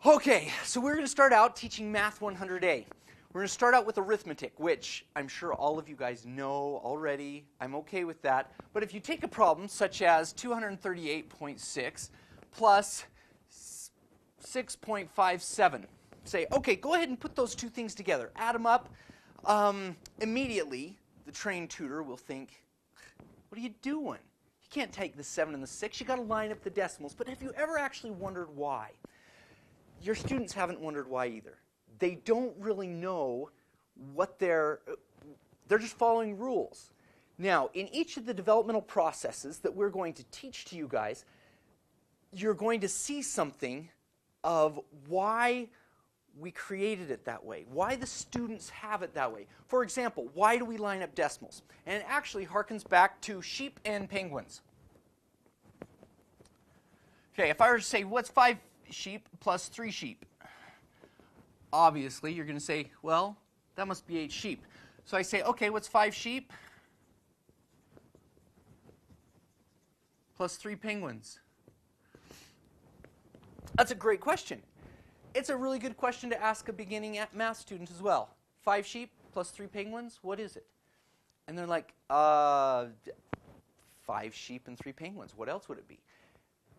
Okay, so we're going to start out teaching Math 100A. We're going to start out with arithmetic, which I'm sure all of you guys know already. I'm okay with that. But if you take a problem such as 238.6 plus 6.57, say, okay, go ahead and put those two things together. Add them up. Immediately, the trained tutor will think, what are you doing? You can't take the 7 and the 6. You've got to line up the decimals. But have you ever actually wondered why? Your students haven't wondered why either. They don't really know what they're just following rules. Now, in each of the developmental processes that we're going to teach to you guys, you're going to see something of why we created it that way, why the students have it that way. For example, why do we line up decimals? And it actually harkens back to sheep and penguins. Okay, if I were to say, what's 5 sheep plus 3 sheep? Obviously, you're going to say, well, that must be 8 sheep. So I say, okay, what's 5 sheep plus 3 penguins? That's a great question. It's a really good question to ask a beginning math student as well. 5 sheep plus 3 penguins, what is it? And they're like, 5 sheep and 3 penguins. What else would it be?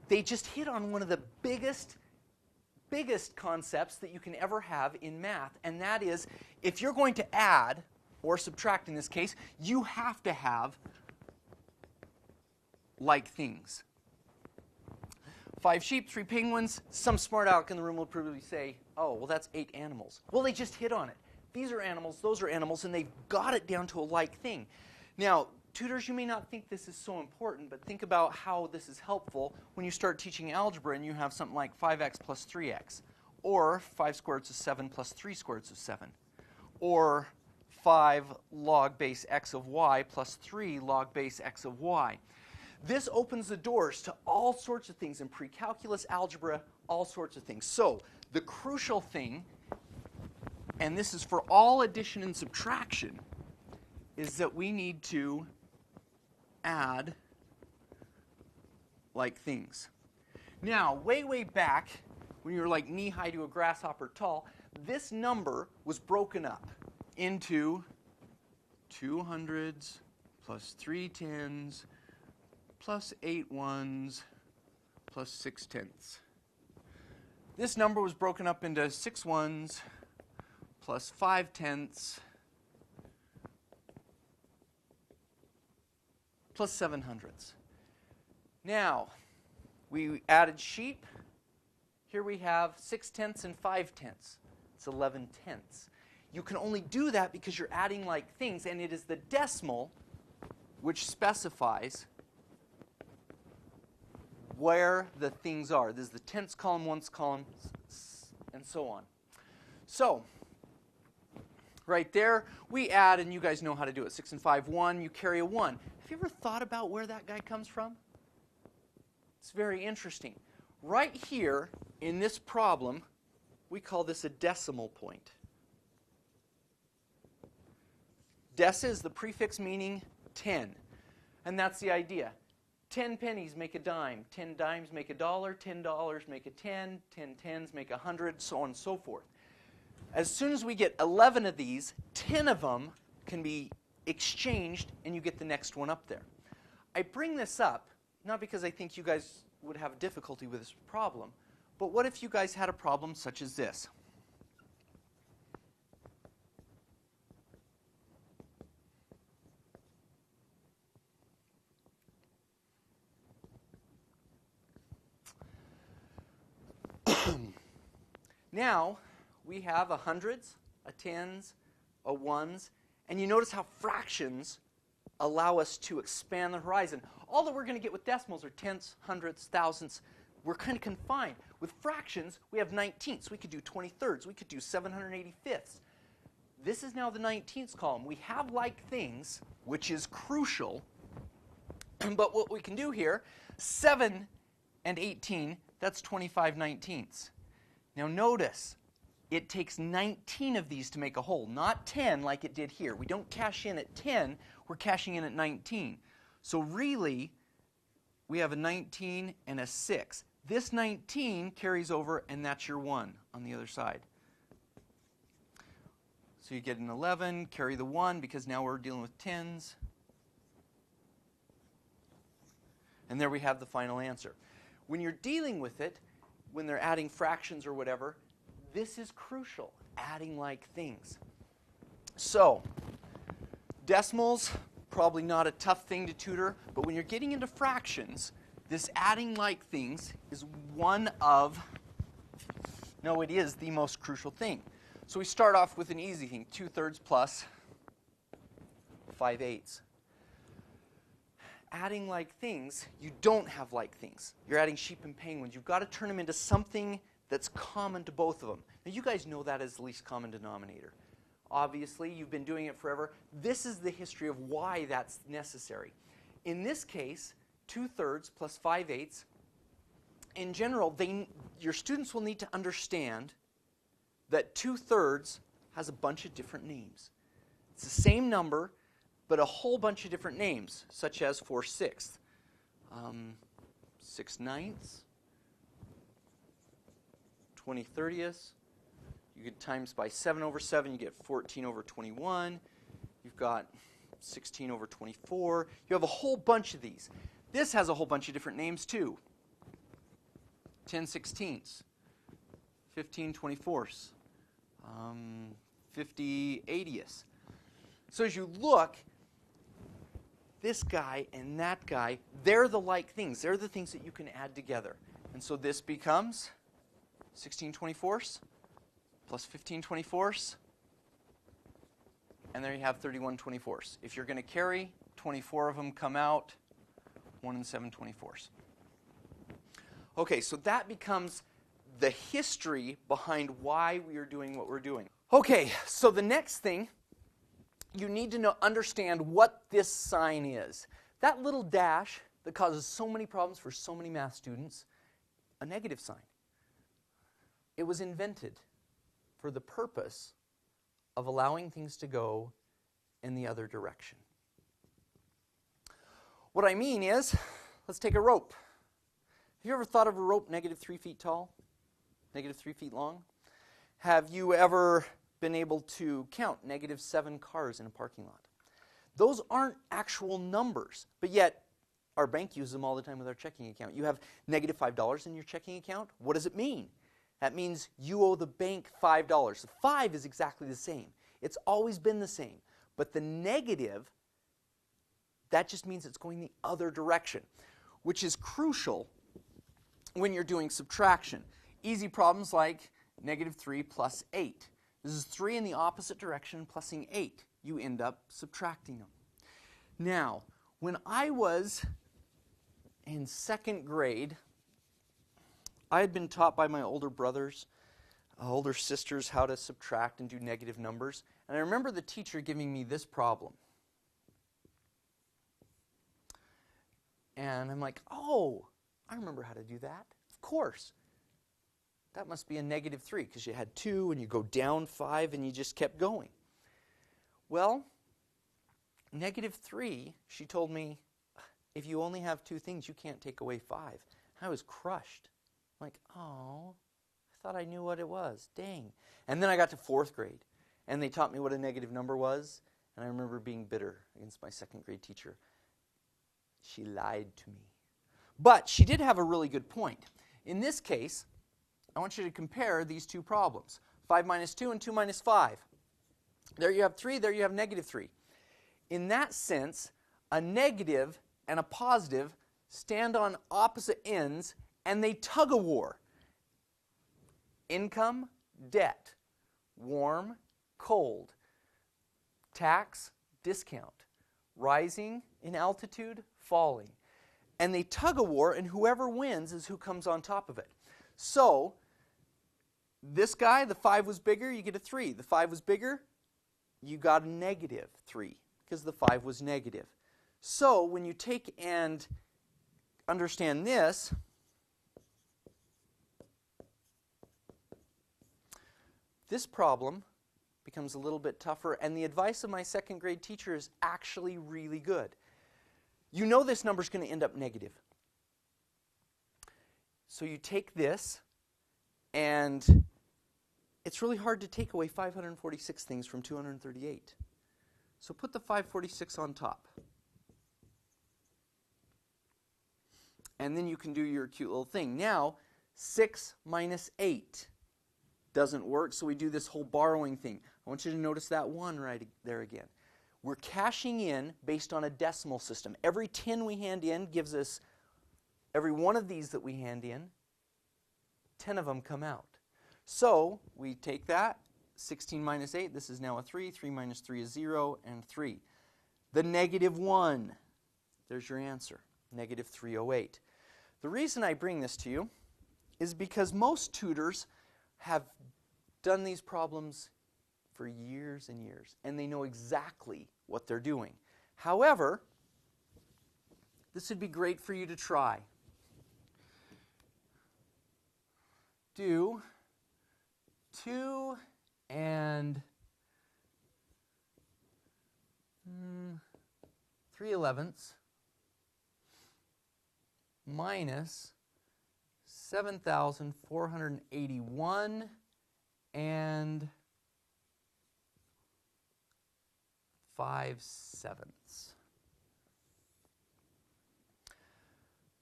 They just hit on one of the biggest concepts that you can ever have in math, and that is, if you're going to add, or subtract in this case, you have to have like things. 5 sheep, 3 penguins. Some smart aleck in the room will probably say, oh, well, that's 8 animals. Well, they just hit on it. These are animals, those are animals, and they've got it down to a like thing. Now, tutors, you may not think this is so important, but think about how this is helpful when you start teaching algebra and you have something like 5x plus 3x, or 5 square roots of 7 plus 3 square roots of 7, or 5 log base x of y plus 3 log base x of y. This opens the doors to all sorts of things in pre-calculus algebra, all sorts of things. So the crucial thing, and this is for all addition and subtraction, is that we need to add like things. Now, way back, when you were like knee-high to a grasshopper tall, this number was broken up into 2 hundreds plus 3 tens plus 8 ones plus 6 tenths. This number was broken up into 6 ones plus 5 tenths plus 7 hundredths. Now, we added sheep. Here we have 6 tenths and 5 tenths. It's 11 tenths. You can only do that because you're adding like things, and it is the decimal which specifies where the things are. This is the tenths column, ones column, and so on. So, right there, we add, and you guys know how to do it. 6 and 5, 1. You carry a 1. Have you ever thought about where that guy comes from? It's very interesting. Right here in this problem, we call this a decimal point. Dec is the prefix meaning 10. And that's the idea. 10 pennies make a dime. 10 dimes make a dollar. $10 make a 10. 10 tens make 100, so on and so forth. As soon as we get 11 of these, 10 of them can be exchanged, and you get the next one up there. I bring this up not because I think you guys would have difficulty with this problem, but what if you guys had a problem such as this? Now, we have a hundreds, a tens, a ones, and you notice how fractions allow us to expand the horizon. All that we're going to get with decimals are tenths, hundredths, thousandths. We're kind of confined. With fractions, we have 19ths. We could do 23rds. We could do 785ths. This is now the 19ths column. We have like things, which is crucial. But what we can do here, 7 and 18, that's 25 19ths. Now notice, it takes 19 of these to make a whole, not 10 like it did here. We don't cash in at 10, we're cashing in at 19. So really, we have a 19 and a 6. This 19 carries over, and that's your 1 on the other side. So you get an 11, carry the 1, because now we're dealing with tens. And there we have the final answer. When you're dealing with it, when they're adding fractions or whatever, this is crucial, adding like things. So, decimals, probably not a tough thing to tutor, but when you're getting into fractions, this adding like things is one of, no, it is the most crucial thing. So we start off with an easy thing, 2/3 plus 5/8. Adding like things, you don't have like things. You're adding sheep and penguins. You've got to turn them into something that's common to both of them. Now you guys know that as the least common denominator. Obviously, you've been doing it forever. This is the history of why that's necessary. In this case, 2/3 plus 5/8, in general, your students will need to understand that 2/3 has a bunch of different names. It's the same number, but a whole bunch of different names, such as 4/6, 6/9, 20/30. You get times by 7/7, you get 14/21. You've got 16/24. You have a whole bunch of these. This has a whole bunch of different names too. 10/16, 15/24, 50/80. So as you look, this guy and that guy, they're the like things. They're the things that you can add together. And so this becomes 16/24 plus 15/24, and there you have 31/24. If you're going to carry, 24 of them come out, 1 7/24. Okay, so that becomes the history behind why we are doing what we're doing. Okay, so the next thing, you need to understand what this sign is. That little dash that causes so many problems for so many math students, a negative sign. It was invented for the purpose of allowing things to go in the other direction. What I mean is, let's take a rope. Have you ever thought of a rope -3 feet tall, -3 feet long? Have you ever been able to count -7 cars in a parking lot? Those aren't actual numbers, but yet our bank uses them all the time with our checking account. You have -$5 in your checking account. What does it mean? That means you owe the bank $5. The 5 is exactly the same. It's always been the same. But the negative, that just means it's going the other direction, which is crucial when you're doing subtraction. Easy problems like -3 plus 8. This is 3 in the opposite direction plusing 8. You end up subtracting them. Now, when I was in 2nd grade, I had been taught by my older brothers, older sisters, how to subtract and do negative numbers. And I remember the teacher giving me this problem. And I'm like, oh, I remember how to do that. Of course. That must be a -3 because you had 2 and you go down 5 and you just kept going. Well, -3, she told me, if you only have 2 things, you can't take away 5. I was crushed. I'm like, oh, I thought I knew what it was. Dang. And then I got to 4th grade, and they taught me what a negative number was, and I remember being bitter against my 2nd grade teacher. She lied to me. But she did have a really good point. In this case, I want you to compare these two problems. 5 minus 2 and 2 minus 5. There you have 3, there you have -3. In that sense, a negative and a positive stand on opposite ends, and they tug a war. Income, debt. Warm, cold. Tax, discount. Rising in altitude, falling. And they tug a war, and whoever wins is who comes on top of it. So, this guy, the 5 was bigger, you get a 3. The 5 was bigger, you got a -3 because the 5 was negative. So, when you take and understand this, this problem becomes a little bit tougher, and the advice of my 2nd grade teacher is actually really good. You know this number is going to end up negative. So you take this, and it's really hard to take away 546 things from 238. So put the 546 on top. And then you can do your cute little thing. Now, 6 minus 8 doesn't work, so we do this whole borrowing thing. I want you to notice that 1 right there again. We're cashing in based on a decimal system. Every 10 we hand in gives us, every one of these that we hand in, 10 of them come out. So we take that, 16 minus 8, this is now a 3, 3 minus 3 is 0, and 3. The negative 1, there's your answer, negative 308. The reason I bring this to you is because most tutors have done these problems for years and years, and they know exactly what they're doing. However, this would be great for you to try. Do 2 and 3/11 minus 7,481 and 5/7.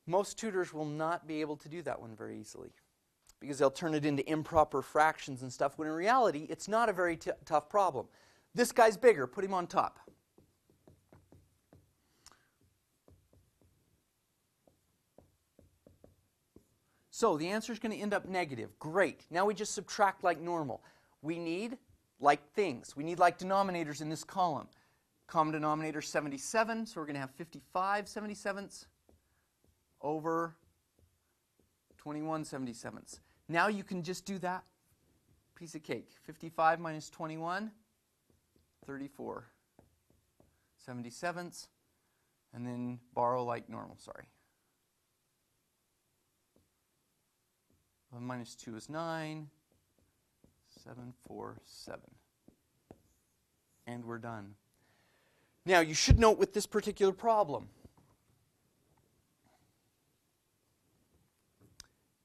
Most tutors will not be able to do that one very easily because they'll turn it into improper fractions and stuff, when in reality, it's not a very tough problem. This guy's bigger. Put him on top. So the answer is going to end up negative. Great. Now we just subtract like normal. We need like things. We need like denominators in this column. Common denominator 77, so we're going to have 55 77ths over 21 77ths. Now you can just do that piece of cake. 55 minus 21, 34 77ths, and then borrow like normal, sorry. 11 minus 2 is 9, 7, 4, 7. And we're done. Now, you should note with this particular problem,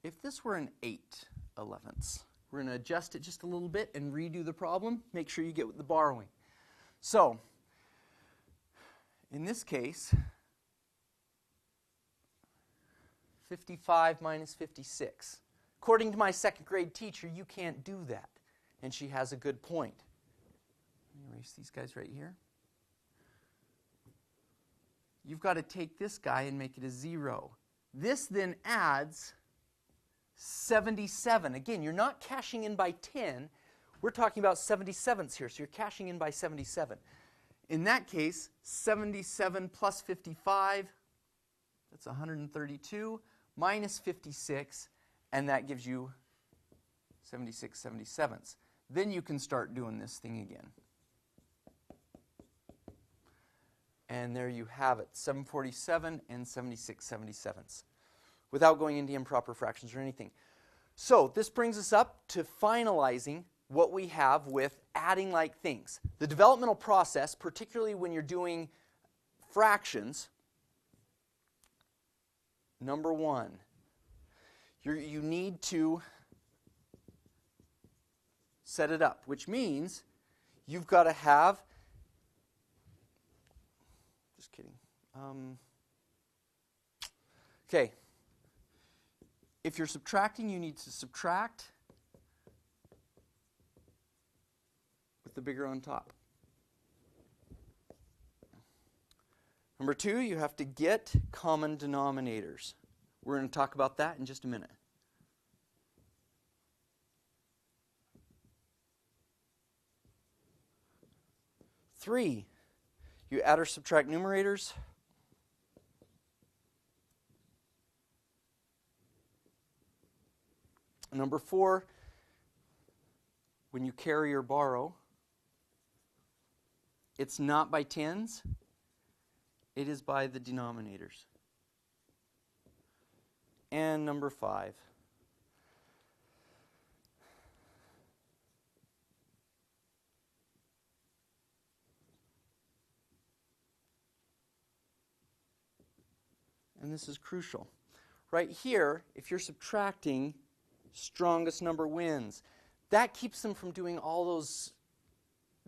if this were an 8/11, we're going to adjust it just a little bit and redo the problem. Make sure you get the borrowing. So, in this case, 55 minus 56. According to my second grade teacher, you can't do that. And she has a good point. Let me erase these guys right here. You've got to take this guy and make it a 0. This then adds 77. Again, you're not cashing in by 10. We're talking about 77ths here, so you're cashing in by 77. In that case, 77 plus 55, that's 132, minus 56, and that gives you 76 77ths. Then you can start doing this thing again. And there you have it, 747 and 76 77ths, without going into improper fractions or anything. So this brings us up to finalizing what we have with adding like things. The developmental process, particularly when you're doing fractions, number one, you need to set it up, which means you've got to have, just kidding. Okay. If you're subtracting, you need to subtract with the bigger on top. Number two, you have to get common denominators. We're going to talk about that in just a minute. Three, you add or subtract numerators. Number four, when you carry or borrow, it's not by tens, it is by the denominators. And number five, and this is crucial, Right here, if you're subtracting, strongest number wins. That keeps them from doing all those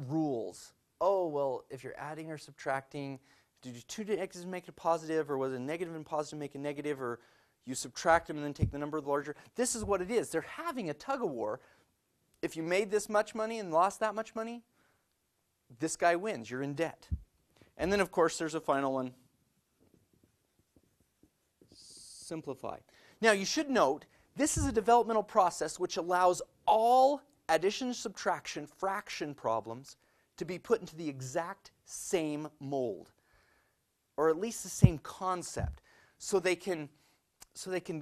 rules. Oh, well, if you're adding or subtracting, did you two x's make it a positive, or was a negative and positive make a negative, or you subtract them and then take the number larger? This is what it is. They're having a tug-of-war. If you made this much money and lost that much money, this guy wins. You're in debt. And then, of course, there's a final one. Simplify. Now, you should note, this is a developmental process which allows all addition, subtraction, fraction problems to be put into the exact same mold, or at least the same concept, so they can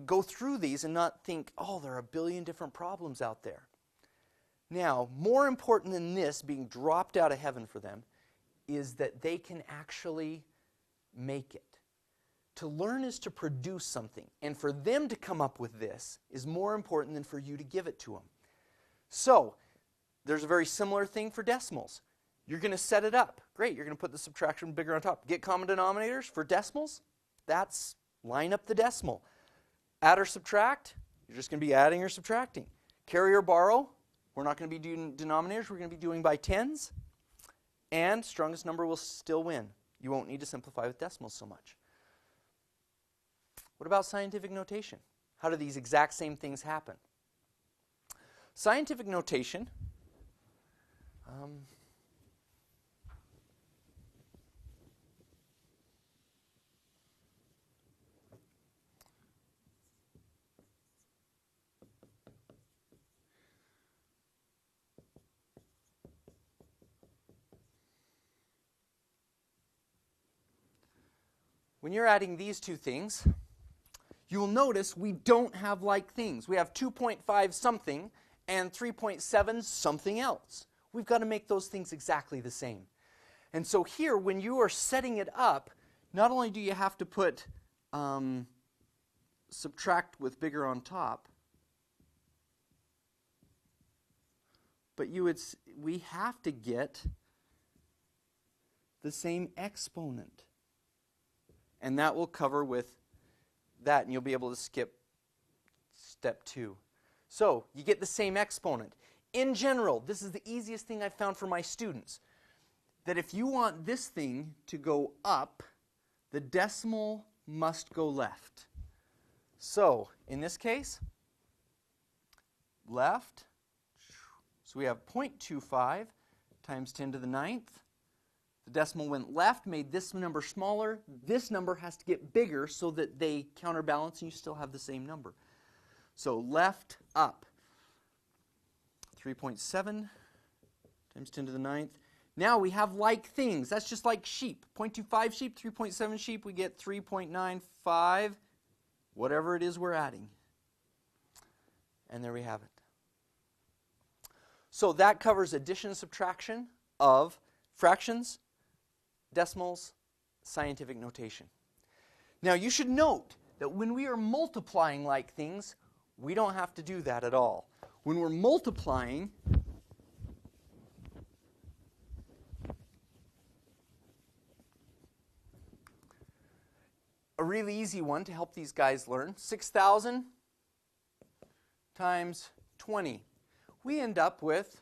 go through these and not think, oh, there are a billion different problems out there. Now, more important than this being dropped out of heaven for them is that they can actually make it. To learn is to produce something, and for them to come up with this is more important than for you to give it to them. So, there's a very similar thing for decimals. You're going to set it up. Great, you're going to put the subtraction bigger on top. Get common denominators for decimals. That's line up the decimal. Add or subtract, you're just going to be adding or subtracting. Carry or borrow, we're not going to be doing denominators, we're going to be doing by tens. And strongest number will still win. You won't need to simplify with decimals so much. What about scientific notation? How do these exact same things happen? Scientific notation, when you're adding these two things, you will notice we don't have like things. We have 2.5 something and 3.7 something else. We've got to make those things exactly the same. And so here, when you are setting it up, not only do you have to put subtract with bigger on top, but we have to get the same exponent. And that will cover with that, and you'll be able to skip step 2. So, you get the same exponent. In general, this is the easiest thing I've found for my students, that if you want this thing to go up, the decimal must go left. So, in this case, left, so we have 0.25 times 10 to the 9th. The decimal went left, made this number smaller. This number has to get bigger so that they counterbalance and you still have the same number. So left, up. 3.7 times 10 to the 9th. Now we have like things. That's just like sheep. 0.25 sheep, 3.7 sheep, we get 3.95, whatever it is we're adding. And there we have it. So that covers addition and subtraction of fractions, decimals, scientific notation. Now you should note that when we are multiplying like things, we don't have to do that at all. When we're multiplying, a really easy one to help these guys learn, 6,000 times 20. We end up with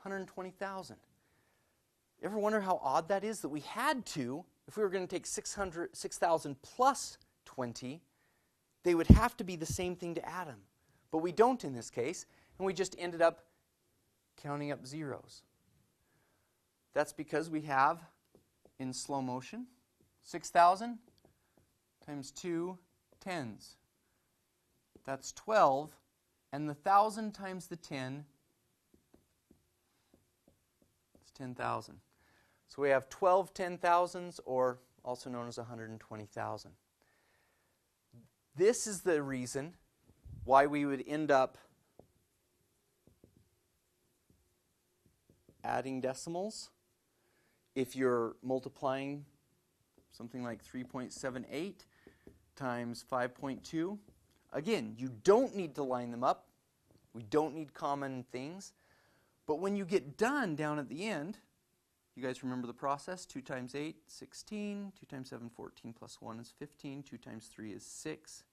120,000. Ever wonder how odd that is that we had to, if we were going to take 6,000 plus 20, they would have to be the same thing to add them. But we don't in this case, and we just ended up counting up zeros. That's because we have, in slow motion, 6,000 times 2 tens. That's 12, and the 1,000 times the 10 is 10,000. So we have 12 10,000s, or also known as 120,000. This is the reason why we would end up adding decimals if you're multiplying something like 3.78 times 5.2. Again, you don't need to line them up. We don't need common things. But when you get done down at the end, You guys remember the process? 2 times 8, 16. 2 times 7, 14, plus 1 is 15. 2 times 3 is 6.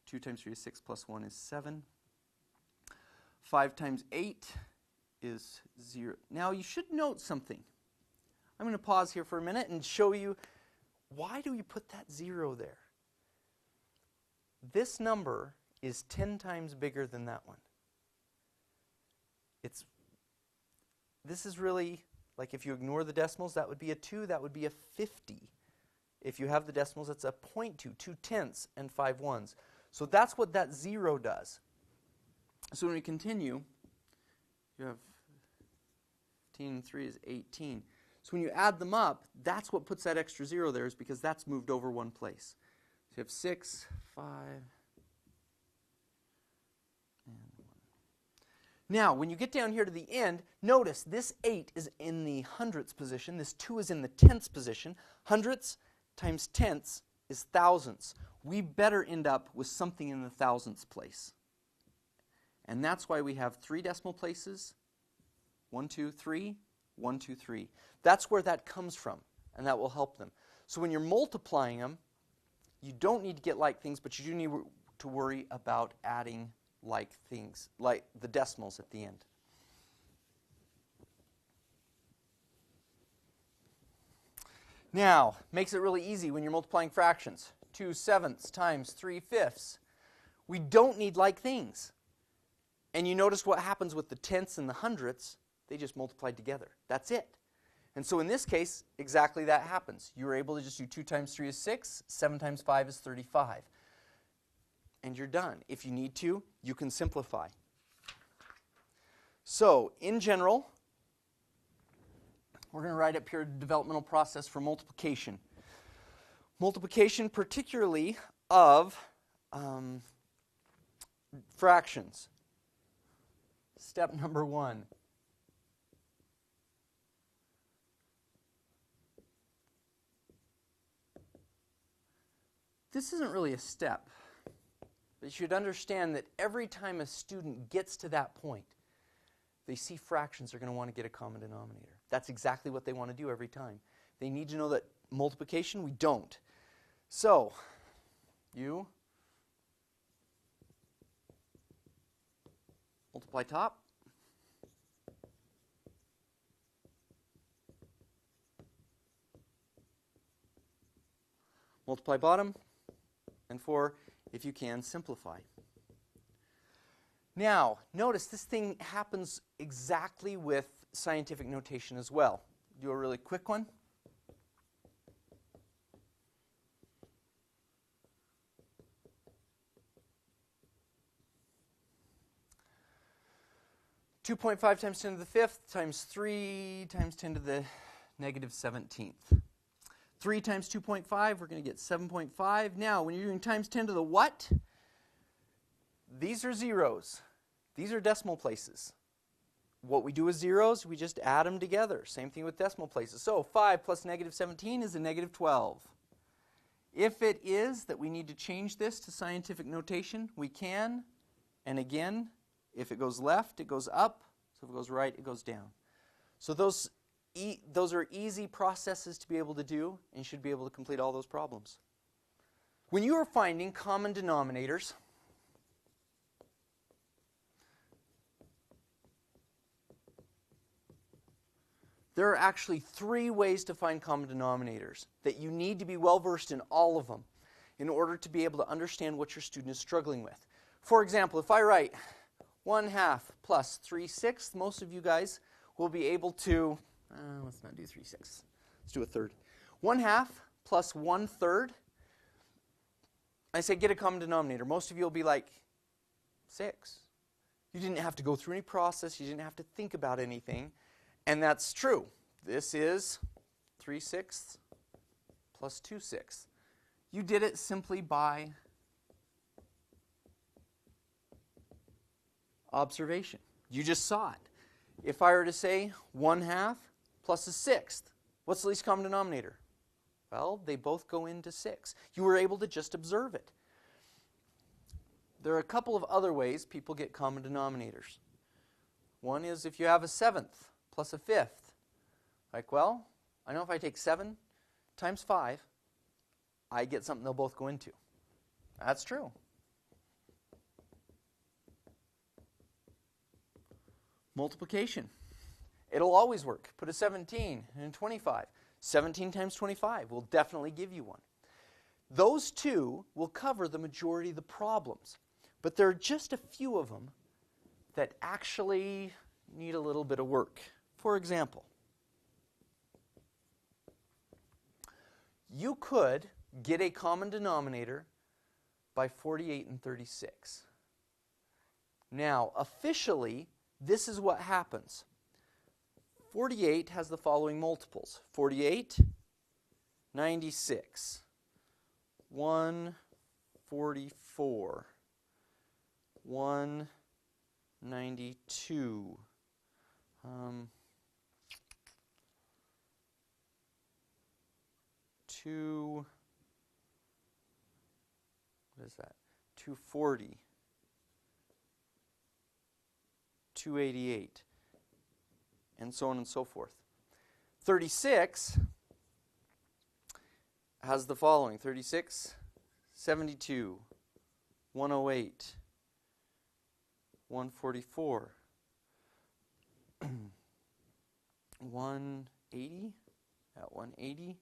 2 times 3 is 6, plus 1 is 7. 5 times 8 is 0. Now, you should note something. I'm going to pause here for a minute and show you, why do you put that 0 there? This number is 10 times bigger than that one. This is really, like if you ignore the decimals, that would be a 2, that would be a 50. If you have the decimals, it's a 0.2, 2 tenths, and 5 ones. So that's what that 0 does. So when we continue, you have 15 and 3 is 18. So when you add them up, that's what puts that extra 0 there, is because that's moved over one place. So you have 6, 5, and 1. Now, when you get down here to the end, notice this 8 is in the hundredths position. This 2 is in the tenths position. Hundredths times tenths is thousandths. We better end up with something in the thousandths place. And that's why we have 3 decimal places. 1, 2, 3, 1, 2, 3. That's where that comes from, and that will help them. So when you're multiplying them, you don't need to get like things, but you do need to worry about adding like things, like the decimals at the end. Now, makes it really easy when you're multiplying fractions. 2 sevenths times 3 fifths. We don't need like things. And you notice what happens with the tenths and the hundredths. They just multiplied together. That's it. And so in this case, exactly that happens. You were able to just do 2 times 3 is 6, 7 times 5 is 35. And you're done. If you need to, you can simplify. So, in general, we're going to write up here a developmental process for multiplication. Multiplication particularly of fractions. Step number 1. This isn't really a step. But you should understand that every time a student gets to that point, they see fractions, they're going to want to get a common denominator. That's exactly what they want to do every time. They need to know that multiplication, we don't. So, you multiply top. Multiply bottom. And 4, if you can, simplify. Now, notice this thing happens exactly with scientific notation as well. Do a really quick one. (2.5 times 10 to the 5th times 3 times 10 to the negative 17th. 3 times 2.5, we're going to get 7.5. Now, when you're doing times 10 to the what? These are zeros. These are decimal places. What we do with zeros, we just add them together. Same thing with decimal places. So 5 plus negative 17 is a negative 12. If it is that we need to change this to scientific notation, we can. And again, if it goes left, it goes up. So if it goes right, it goes down. So those are easy processes to be able to do, and you should be able to complete all those problems. When you are finding common denominators, there are actually 3 ways to find common denominators that you need to be well versed in all of them in order to be able to understand what your student is struggling with. For example, if I write 1/2 plus 3/6, most of you guys will be able to, let's not do 3/6, let's do a third. 1/2 plus 1/3, I say get a common denominator. Most of you will be like 6. You didn't have to go through any process, you didn't have to think about anything. And that's true. This is 3/6 plus 2/6. You did it simply by observation. You just saw it. If I were to say 1/2 plus a 1/6, what's the least common denominator? Well, they both go into 6. You were able to just observe it. There are a couple of other ways people get common denominators. One is if you have a 7th plus a 5th. Like, well, I know if I take 7 times 5, I get something they'll both go into. That's true. Multiplication. It'll always work. Put a 17 and 25. 17 times 25 will definitely give you one. Those two will cover the majority of the problems. But there are just a few of them that actually need a little bit of work. For example, you could get a common denominator by 48 and 36. Now, officially, this is what happens. 48 has the following multiples. 48, 96, 144, 192, 240, 288, and so on and so forth. 36 has the following. 36, 72, 108, 144, 180, at 180,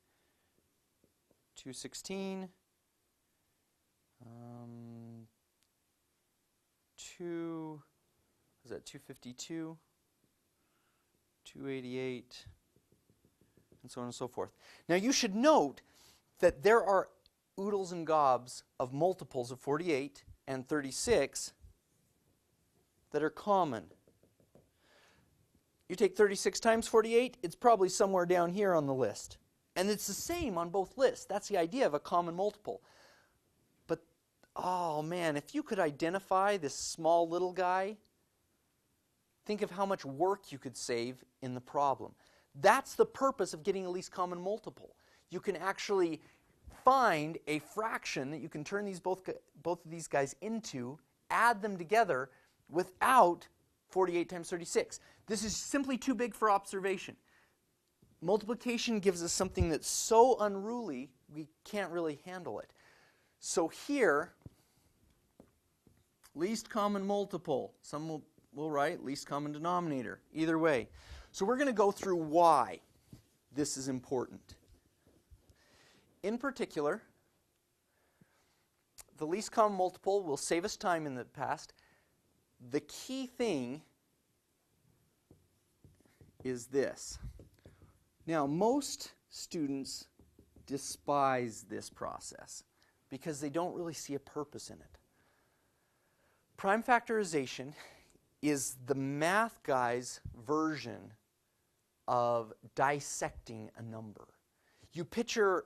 216, 252, 288, and so on and so forth. Now you should note that there are oodles and gobs of multiples of 48 and 36 that are common. You take 36 times 48, it's probably somewhere down here on the list. And it's the same on both lists. That's the idea of a common multiple. But, oh man, if you could identify this small little guy, think of how much work you could save in the problem. That's the purpose of getting a least common multiple. You can actually find a fraction that you can turn both of these guys into, add them together without 48 times 36. This is simply too big for observation. Multiplication gives us something that's so unruly, we can't really handle it. So here, least common multiple. Some will write least common denominator. Either way. So we're going to go through why this is important. In particular, the least common multiple will save us time in the past. The key thing is this. Now, most students despise this process because they don't really see a purpose in it. Prime factorization is the math guy's version of dissecting a number. You picture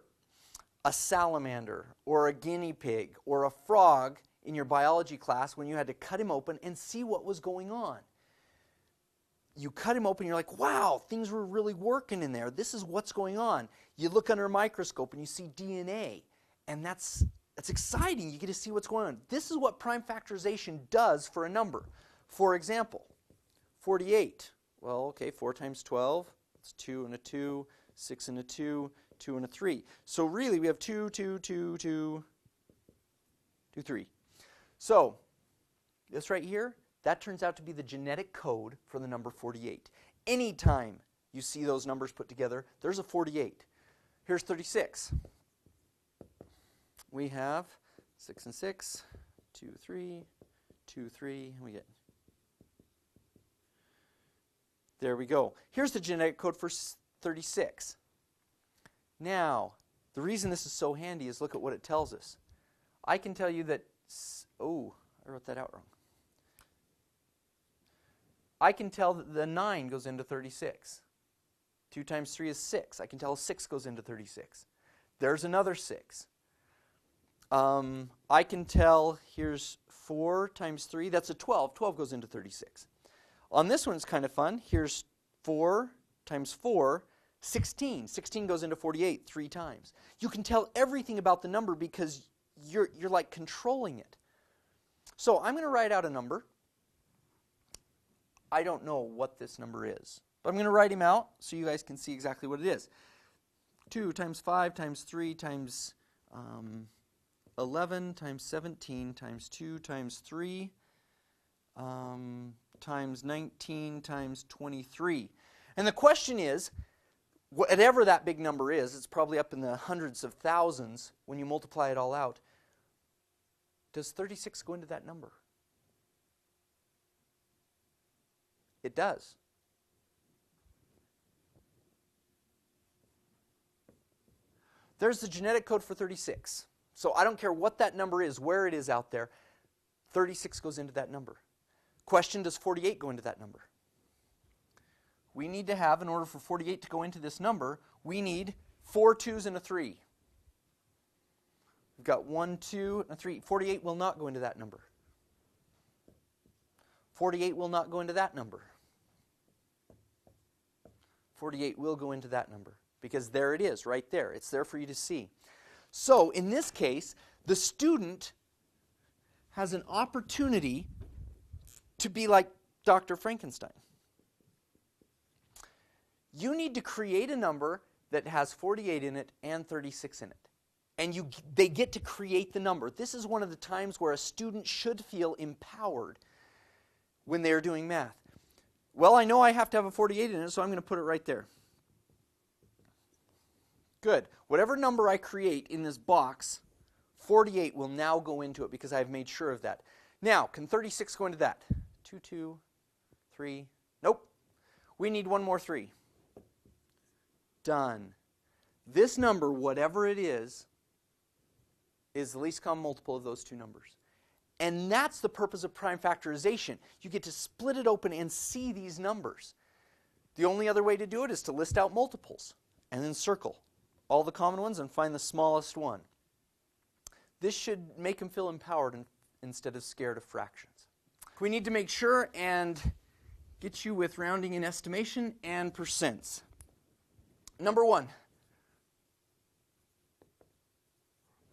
a salamander or a guinea pig or a frog in your biology class when you had to cut him open and see what was going on. You cut him open, you're like, wow, things were really working in there. This is what's going on. You look under a microscope and you see DNA, and that's exciting. You get to see what's going on. This is what prime factorization does for a number. For example, 48. Well, okay, 4 times 12, it's 2 and a 2, 6 and a 2, 2 and a 3. So really we have 2, 2, 2, 2, 2, 3. So this right here, that turns out to be the genetic code for the number 48. Anytime you see those numbers put together, there's a 48. Here's 36. We have 6 and 6, 2, 3, 2, 3, and we get... There we go. Here's the genetic code for 36. Now, the reason this is so handy is look at what it tells us. I can tell you that... Oh, I wrote that out wrong. I can tell that the 9 goes into 36. 2 times 3 is 6. I can tell a 6 goes into 36. There's another 6. I can tell, here's 4 times 3, that's a 12. 12 goes into 36. On this one, it's kind of fun. Here's 4 times 4, 16. 16 goes into 48 3 times. You can tell everything about the number because you're like controlling it. So I'm going to write out a number. I don't know what this number is, But I'm going to write him out so you guys can see exactly what it is. 2 times 5 times 3 times 11 times 17 times 2 times 3 times 19 times 23. And the question is, whatever that big number is, it's probably up in the hundreds of thousands when you multiply it all out. Does 36 go into that number? It does. There's the genetic code for 36. So I don't care what that number is, where it is out there, 36 goes into that number. Question, does 48 go into that number? We need to have, in order for 48 to go into this number, we need 4 2s and a 3. We've got 1, 2, and a 3. 48 will not go into that number. 48 will not go into that number. 48 will go into that number. Because there it is, right there. It's there for you to see. So, in this case, the student has an opportunity to be like Dr. Frankenstein. You need to create a number that has 48 in it and 36 in it. And they get to create the number. This is one of the times where a student should feel empowered when they're doing math. Well, I know I have to have a 48 in it, so I'm going to put it right there. Good. Whatever number I create in this box, 48 will now go into it because I've made sure of that. Now, can 36 go into that? 2, 2, 3. Nope. We need one more 3. Done. This number, whatever it is the least common multiple of those two numbers. And that's the purpose of prime factorization. You get to split it open and see these numbers. The only other way to do it is to list out multiples and then circle all the common ones and find the smallest one. This should make them feel empowered instead of scared of fractions. We need to make sure and get you with rounding and estimation and percents. Number 1,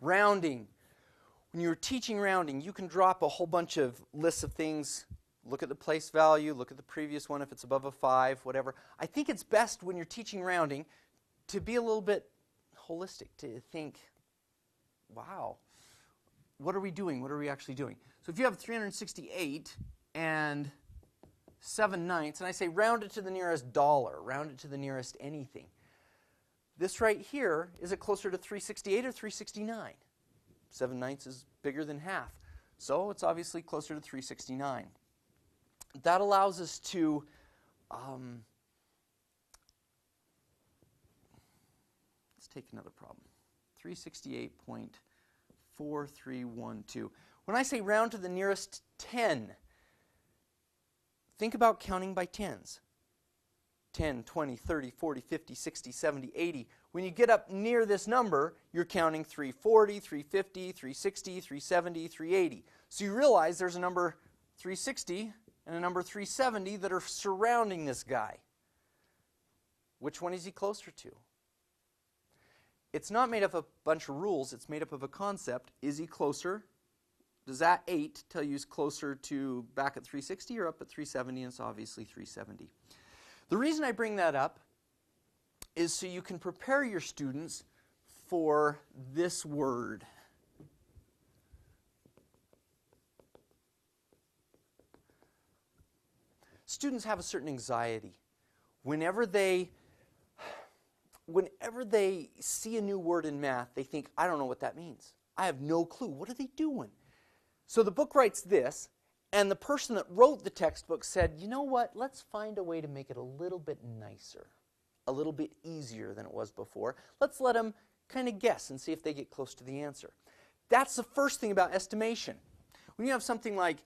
rounding. When you're teaching rounding, you can drop a whole bunch of lists of things. Look at the place value, look at the previous one if it's above a 5, whatever. I think it's best when you're teaching rounding to be a little bit holistic, to think, wow, what are we doing? What are we actually doing? So if you have 368 and 7/9, and I say round it to the nearest dollar, round it to the nearest anything. This right here, is it closer to 368 or 369? 7/9 is bigger than half. So it's obviously closer to 369. That allows us to let's take another problem. 368.4312. When I say round to the nearest 10, think about counting by tens. 10, 20, 30, 40, 50, 60, 70, 80. When you get up near this number, you're counting 340, 350, 360, 370, 380. So you realize there's a number 360 and a number 370 that are surrounding this guy. Which one is he closer to? It's not made up of a bunch of rules. It's made up of a concept. Is he closer? Does that 8 tell you he's closer to back at 360 or up at 370? And it's obviously 370. The reason I bring that up is so you can prepare your students for this word. Students have a certain anxiety. Whenever they see a new word in math, they think, I don't know what that means. I have no clue. What are they doing? So the book writes this, and the person that wrote the textbook said, you know what, let's find a way to make it a little bit nicer, a little bit easier than it was before. Let's let them kind of guess and see if they get close to the answer. That's the first thing about estimation. When you have something like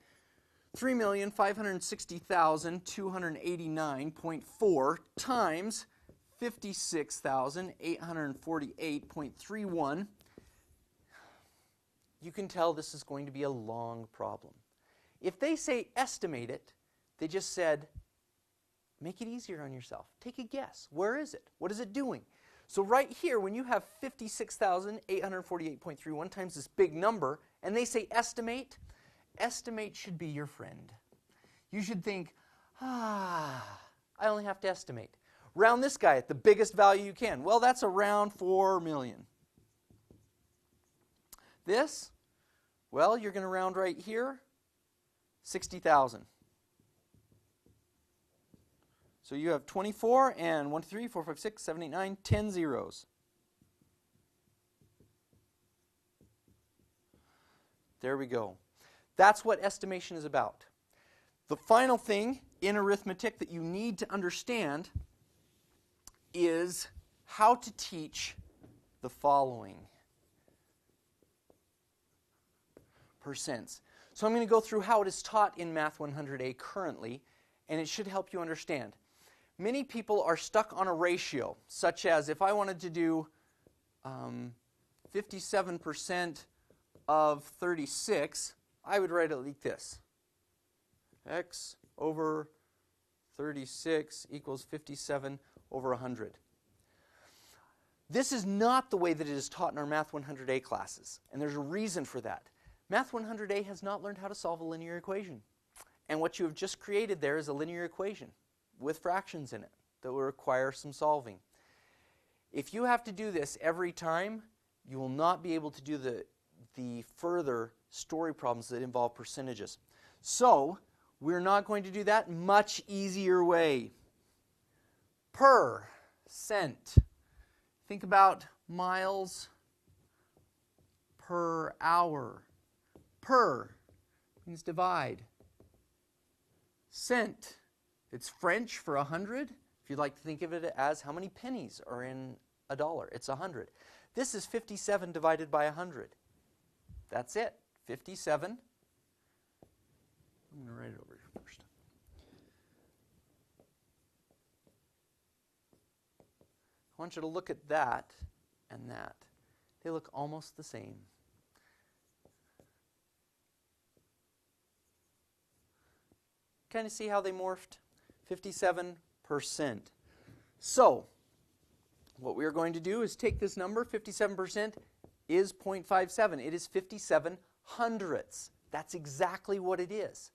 3,560,289.4 times 56,848.31, you can tell this is going to be a long problem. If they say estimate it, they just said, make it easier on yourself. Take a guess. Where is it? What is it doing? So right here, when you have 56,848.31 times this big number, and they say estimate, estimate should be your friend. You should think, I only have to estimate. Round this guy at the biggest value you can. Well, that's around 4 million. This, well, you're going to round right here, 60,000. So you have 24 and 1, 2, 3, 4, 5, 6, 7, 8, 9, 10 zeros. There we go. That's what estimation is about. The final thing in arithmetic that you need to understand is how to teach the following. Percents. So I'm going to go through how it is taught in Math 100A currently, and it should help you understand. Many people are stuck on a ratio, such as if I wanted to do 57% of 36, I would write it like this. X over 36 equals 57 over 100. This is not the way that it is taught in our Math 100A classes, and there's a reason for that. Math 100A has not learned how to solve a linear equation. And what you have just created there is a linear equation with fractions in it that will require some solving. If you have to do this every time, you will not be able to do the further story problems that involve percentages. So, we're not going to do that. Much easier way. Percent. Think about miles per hour. Per means divide. Cent. It's French for 100. If you'd like to think of it as how many pennies are in a dollar, it's 100. This is 57 divided by 100. That's it. 57. I'm going to write it over here first. I want you to look at that and that. They look almost the same. Kind of see how they morphed? 57%. So, what we are going to do is take this number, 57% is 0.57. It is 57 hundredths. That's exactly what it is.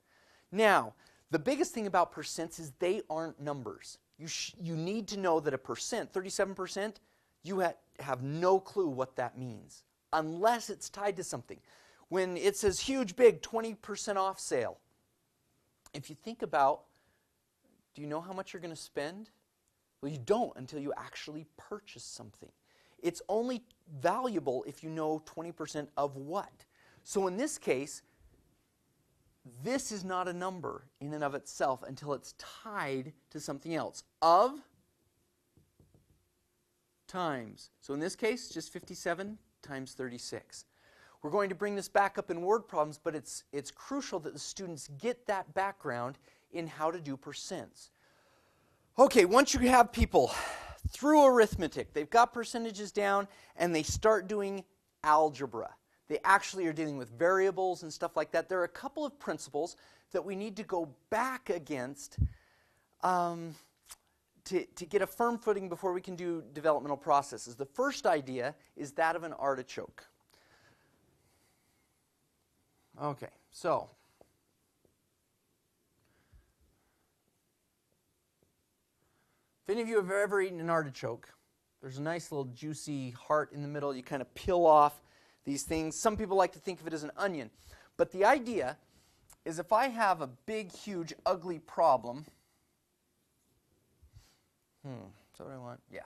Now, the biggest thing about percents is they aren't numbers. You need to know that a percent, 37%, you have no clue what that means, unless it's tied to something. When it says huge, big, 20% off sale, if you think about, do you know how much you're going to spend? Well, you don't until you actually purchase something. It's only valuable if you know 20% of what. So in this case, this is not a number in and of itself until it's tied to something else. Of times. So in this case, just 57 times 36. We're going to bring this back up in word problems, but it's crucial that the students get that background in how to do percents. Okay, once you have people through arithmetic, they've got percentages down, and they start doing algebra. They actually are dealing with variables and stuff like that. There are a couple of principles that we need to go back against to get a firm footing before we can do developmental processes. The first idea is that of an artichoke. Okay, so if any of you have ever eaten an artichoke, there's a nice little juicy heart in the middle. You kind of peel off these things. Some people like to think of it as an onion. But the idea is if I have a big, huge, ugly problem, is that what I want? Yeah.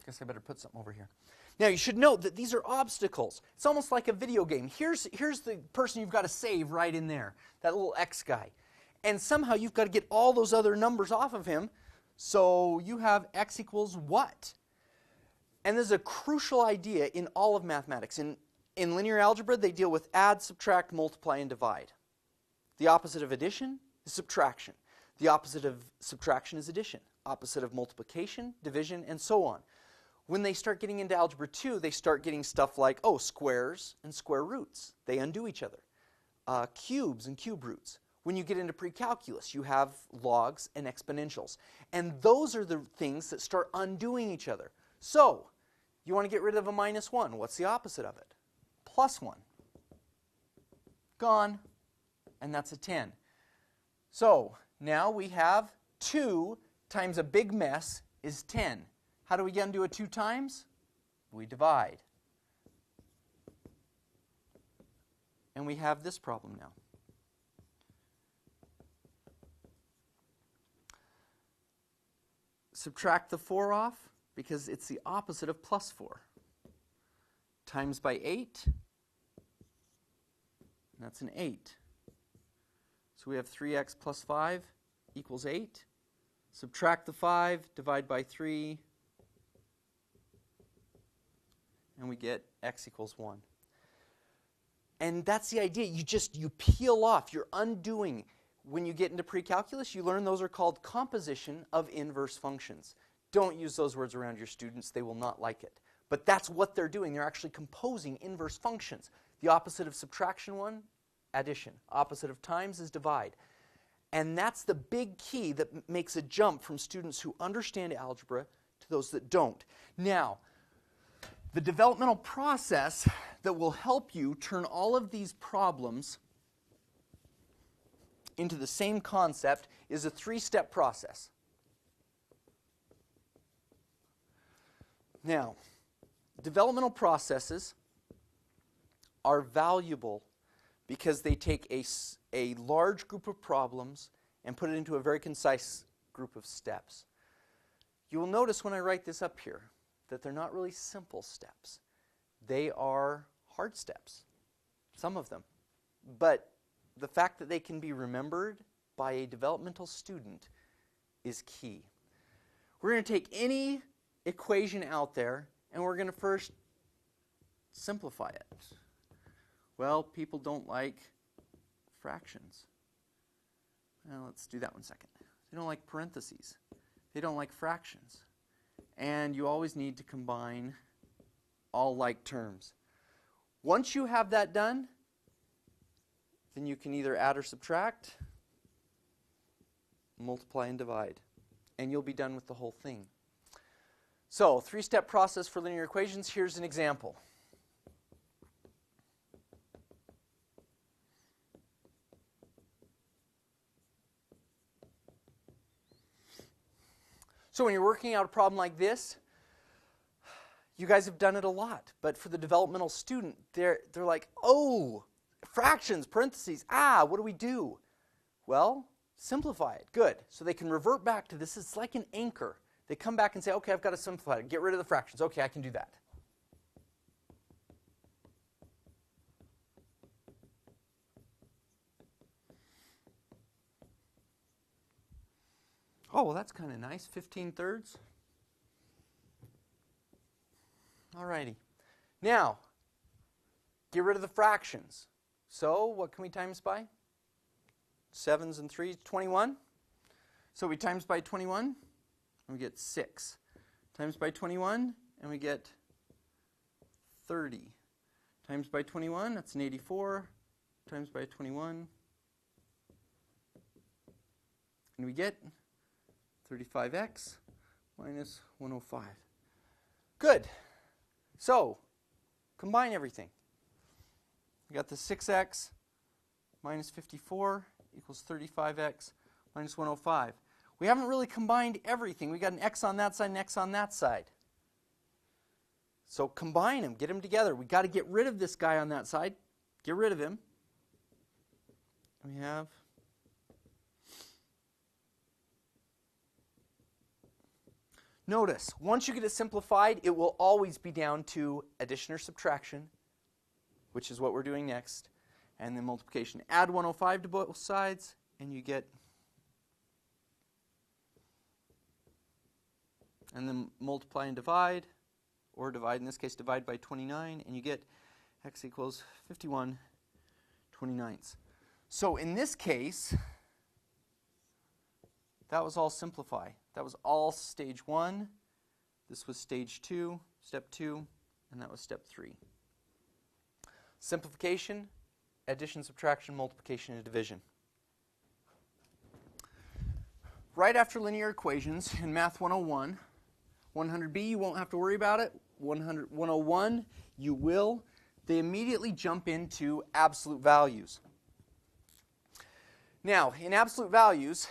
Guess I better put something over here. Now, you should note that these are obstacles. It's almost like a video game. Here's the person you've got to save right in there, that little X guy. And somehow you've got to get all those other numbers off of him, so you have X equals what? And there's a crucial idea in all of mathematics. In linear algebra, they deal with add, subtract, multiply, and divide. The opposite of addition is subtraction. The opposite of subtraction is addition. Opposite of multiplication, division, and so on. When they start getting into Algebra 2, they start getting stuff like, squares and square roots. They undo each other. Cubes and cube roots. When you get into pre-calculus, you have logs and exponentials. And those are the things that start undoing each other. So, you want to get rid of a -1. What's the opposite of it? plus 1. Gone. And that's a 10. So now we have 2 times a big mess is 10. How do we get into a 2 times? We divide. And we have this problem now. Subtract the 4 off because it's the opposite of plus 4. Times by 8. That's an 8. So we have 3x plus 5 equals 8. Subtract the 5, divide by 3, and we get x equals 1. And that's the idea. You peel off. You're undoing. When you get into pre-calculus, you learn those are called composition of inverse functions. Don't use those words around your students. They will not like it. But that's what they're doing. They're actually composing inverse functions. The opposite of subtraction 1, addition. Opposite of times is divide. And that's the big key that makes a jump from students who understand algebra to those that don't. Now, the developmental process that will help you turn all of these problems into the same concept is a 3-step process. Now, developmental processes are valuable because they take a large group of problems and put it into a very concise group of steps. You will notice when I write this up here that they're not really simple steps. They are hard steps, some of them. But the fact that they can be remembered by a developmental student is key. We're going to take any equation out there and we're going to first simplify it. Well, people don't like fractions. Well, let's do that one second. They don't like parentheses. They don't like fractions. And you always need to combine all like terms. Once you have that done, then you can either add or subtract, multiply and divide, and you'll be done with the whole thing. So, 3-step process for linear equations. Here's an example. So when you're working out a problem like this, you guys have done it a lot. But for the developmental student, they're like, oh, fractions, parentheses, what do we do? Well, simplify it. Good. So they can revert back to this. It's like an anchor. They come back and say, okay, I've got to simplify it. Get rid of the fractions. Okay, I can do that. Oh, well, that's kind of nice. 15/3. All righty. Now, get rid of the fractions. So, what can we times by? 7s and 3s, 21. So we times by 21, and we get 6. Times by 21, and we get 30. Times by 21, that's an 84. Times by 21, and we get 35x minus 105. Good. So, combine everything. We got the 6x minus 54 equals 35x minus 105. We haven't really combined everything. We got an x on that side and x on that side. So combine them, get them together. We got to get rid of this guy on that side. Get rid of him. We have notice, once you get it simplified, it will always be down to addition or subtraction, which is what we're doing next, and then multiplication. Add 105 to both sides, and you get, and then multiply and divide, or divide, in this case, divide by 29, and you get x equals 51/29. So in this case, that was all simplify. That was all stage 1. This was stage 2, step 2, and that was step 3. Simplification, addition, subtraction, multiplication, and division. Right after linear equations in Math 101, 100B, you won't have to worry about it. 101, you will. they immediately jump into absolute values. Now, in absolute values,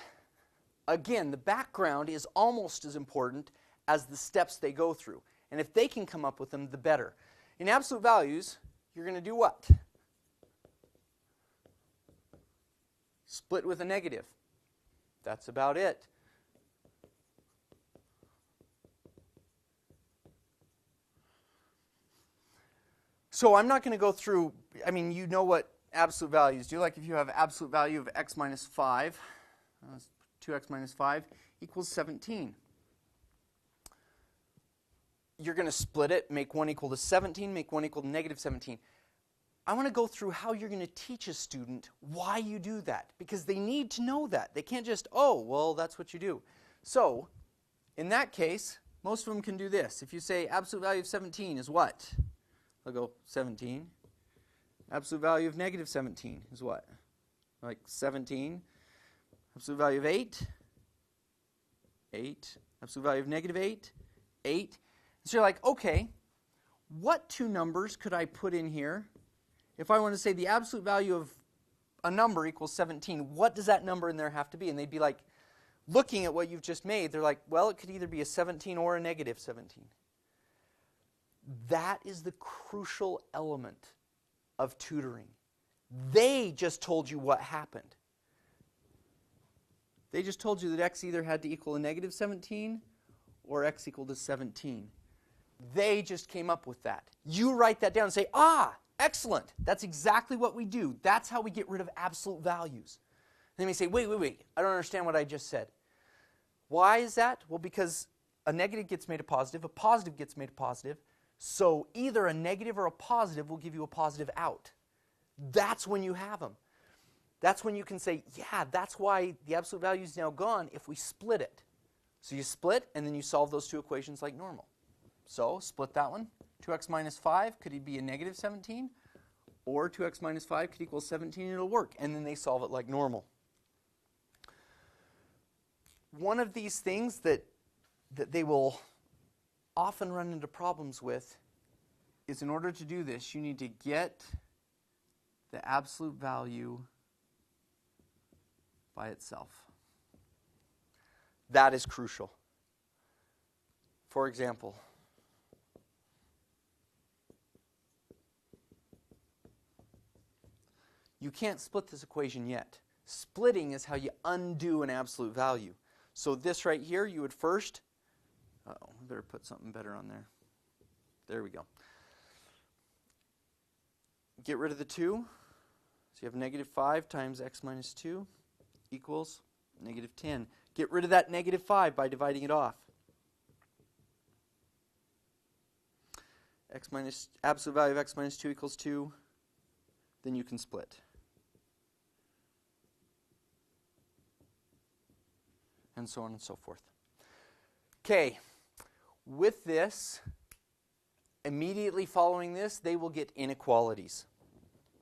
again, the background is almost as important as the steps they go through. And if they can come up with them, the better. In absolute values, you're going to do what? Split with a negative. That's about it. So I'm not going to go through, I mean, you know what absolute values do. Like if you have absolute value of x minus 5, 2x minus 5 equals 17. You're going to split it, make 1 equal to 17, make 1 equal to negative 17. I want to go through how you're going to teach a student why you do that, because they need to know that. They can't just, oh, well, that's what you do. So, in that case, most of them can do this. If you say absolute value of 17 is what? They'll go 17. Absolute value of negative 17 is what? Like 17. Absolute value of 8, 8. Absolute value of negative 8, 8. So you're like, okay, what two numbers could I put in here? If I want to say the absolute value of a number equals 17, what does that number in there have to be? And they'd be like, looking at what you've just made, they're like, well, it could either be a 17 or a negative 17. That is the crucial element of tutoring. They just told you what happened. They just told you that x either had to equal a negative 17 or x equal to 17. They just came up with that. You write that down and say, ah, excellent. That's exactly what we do. That's how we get rid of absolute values. And they may say, wait, I don't understand what I just said. Why is that? Well, because a negative gets made a positive gets made a positive, so either a negative or a positive will give you a positive out. That's when you have them. That's when you can say, yeah, that's why the absolute value is now gone if we split it. So you split, and then you solve those two equations like normal. So split that one. 2x minus 5, could it be a negative 17? Or 2x minus 5 could equal 17, and it'll work. And then they solve it like normal. One of these things that they will often run into problems with is, in order to do this, you need to get the absolute value by itself. That is crucial. For example, you can't split this equation yet. Splitting is how you undo an absolute value. So this right here, you would first, we better put something better on there. There we go. Get rid of the 2. So you have negative 5 times x minus 2 equals negative 10. Get rid of that negative 5 by dividing it off. Absolute value of x minus 2 equals 2. Then you can split. And so on and so forth. Okay, with this, immediately following this, they will get inequalities.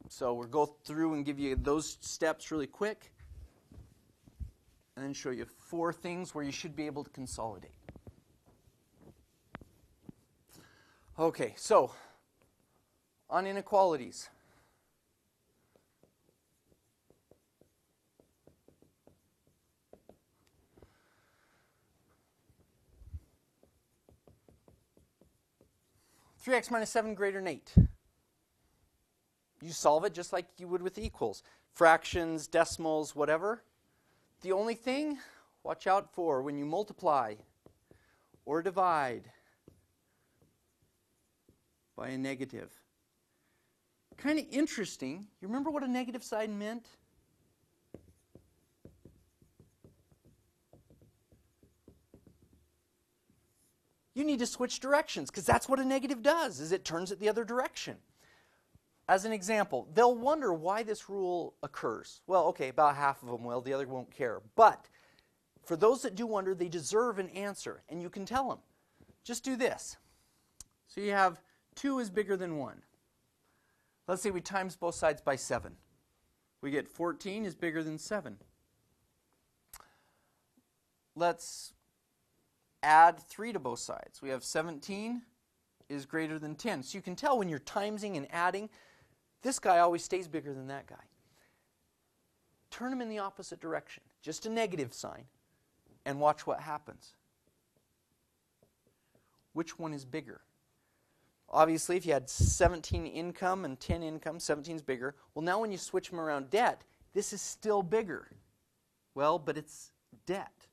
So we'll go through and give you those steps really quick, and then show you 4 things where you should be able to consolidate. Okay, so on inequalities. (3x minus 7 greater than 8). You solve it just like you would with equals. Fractions, decimals, whatever. The only thing, watch out for when you multiply or divide by a negative. Kind of interesting. You remember what a negative sign meant? You need to switch directions, because that's what a negative does, is it turns it the other direction. As an example, they'll wonder why this rule occurs. Well, okay, about half of them will, the other won't care. But for those that do wonder, they deserve an answer, and you can tell them. Just do this. So you have 2 is bigger than 1. Let's say we times both sides by 7. We get 14 is bigger than 7. Let's add 3 to both sides. We have 17 is greater than 10. So you can tell when you're timesing and adding, this guy always stays bigger than that guy. Turn them in the opposite direction, just a negative sign, and watch what happens. Which one is bigger? Obviously, if you had 17 income and 10 income, 17 is bigger. Well, now when you switch them around debt, this is still bigger. Well, but it's debt.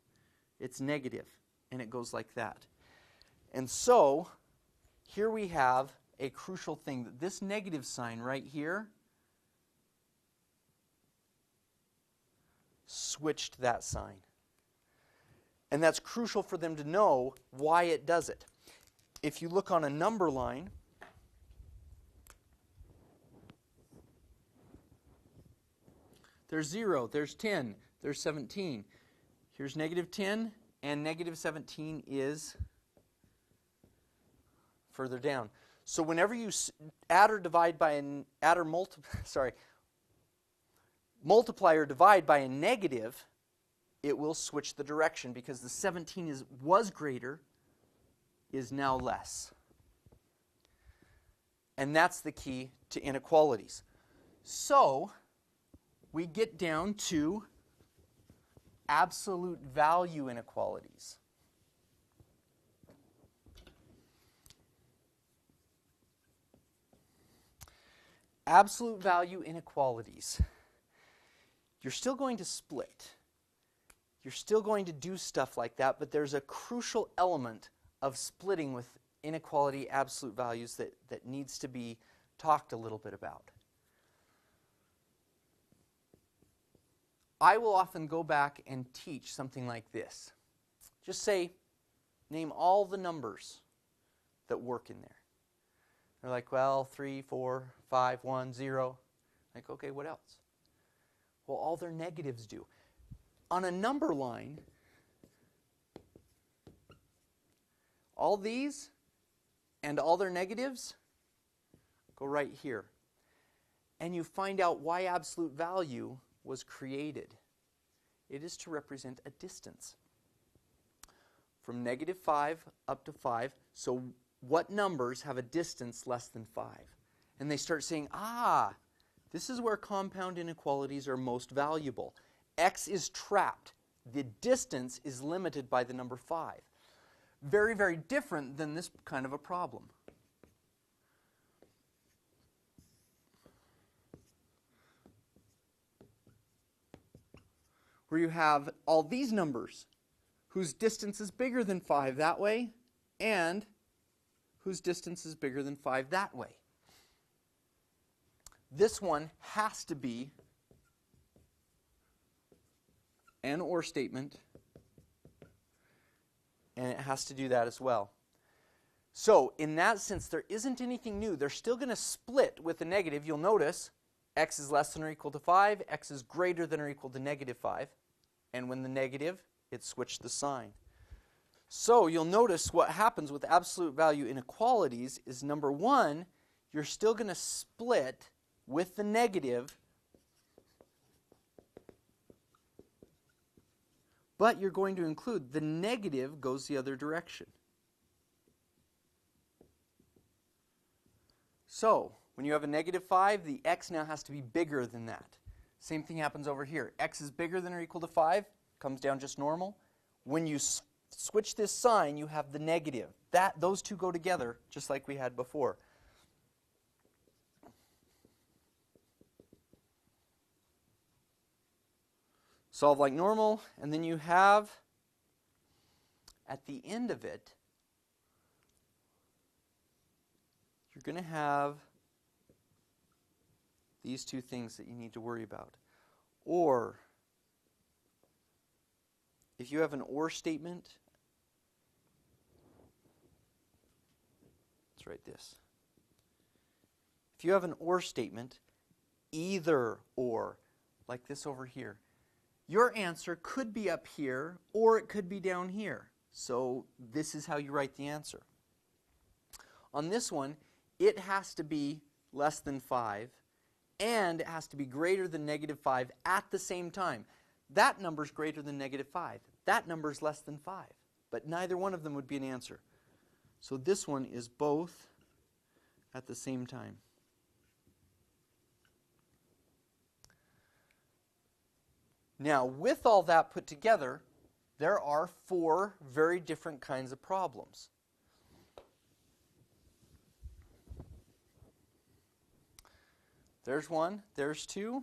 It's negative, and it goes like that. And so, here we have a crucial thing, that this negative sign right here switched that sign. And that's crucial for them to know why it does it. If you look on a number line, there's 0, there's 10, there's 17. Here's negative 10, and negative 17 is further down. So whenever you add or divide by an multiply or divide by a negative, it will switch the direction because the 17 was greater, is now less. And that's the key to inequalities. So we get down to absolute value inequalities. Absolute value inequalities. You're still going to split. You're still going to do stuff like that, but there's a crucial element of splitting with inequality absolute values that needs to be talked a little bit about. I will often go back and teach something like this. Just say, name all the numbers that work in there. They're like, well, 3, 4, 5, 1, 0. Like, okay, what else? Well, all their negatives do. On a number line, all these and all their negatives go right here. And you find out why absolute value was created. It is to represent a distance. From negative 5 up to 5. So what numbers have a distance less than 5? And they start saying, this is where compound inequalities are most valuable. X is trapped. The distance is limited by the number 5. Very, very different than this kind of a problem. Where you have all these numbers whose distance is bigger than 5 that way and whose distance is bigger than 5 that way. This one has to be an or statement, and it has to do that as well. So in that sense, there isn't anything new. They're still going to split with the negative. You'll notice x is less than or equal to 5, x is greater than or equal to negative 5, and when the negative, it switched the sign. So you'll notice what happens with absolute value inequalities is, number one, you're still going to split with the negative, but you're going to include the negative goes the other direction. So when you have a negative 5, the x now has to be bigger than that. Same thing happens over here. X is bigger than or equal to 5, comes down just normal. When you switch this sign, you have the negative. Those two go together, just like we had before. Solve like normal, and then you have, at the end of it, you're going to have these two things that you need to worry about. Or, if you have an or statement, let's write this. If you have an or statement, either or, like this over here, your answer could be up here or it could be down here. So this is how you write the answer. On this one, it has to be less than 5 and it has to be greater than negative 5 at the same time. That number is greater than negative 5. That number is less than 5. But neither one of them would be an answer. So this one is both at the same time. Now, with all that put together, there are 4 very different kinds of problems. There's 1, there's 2.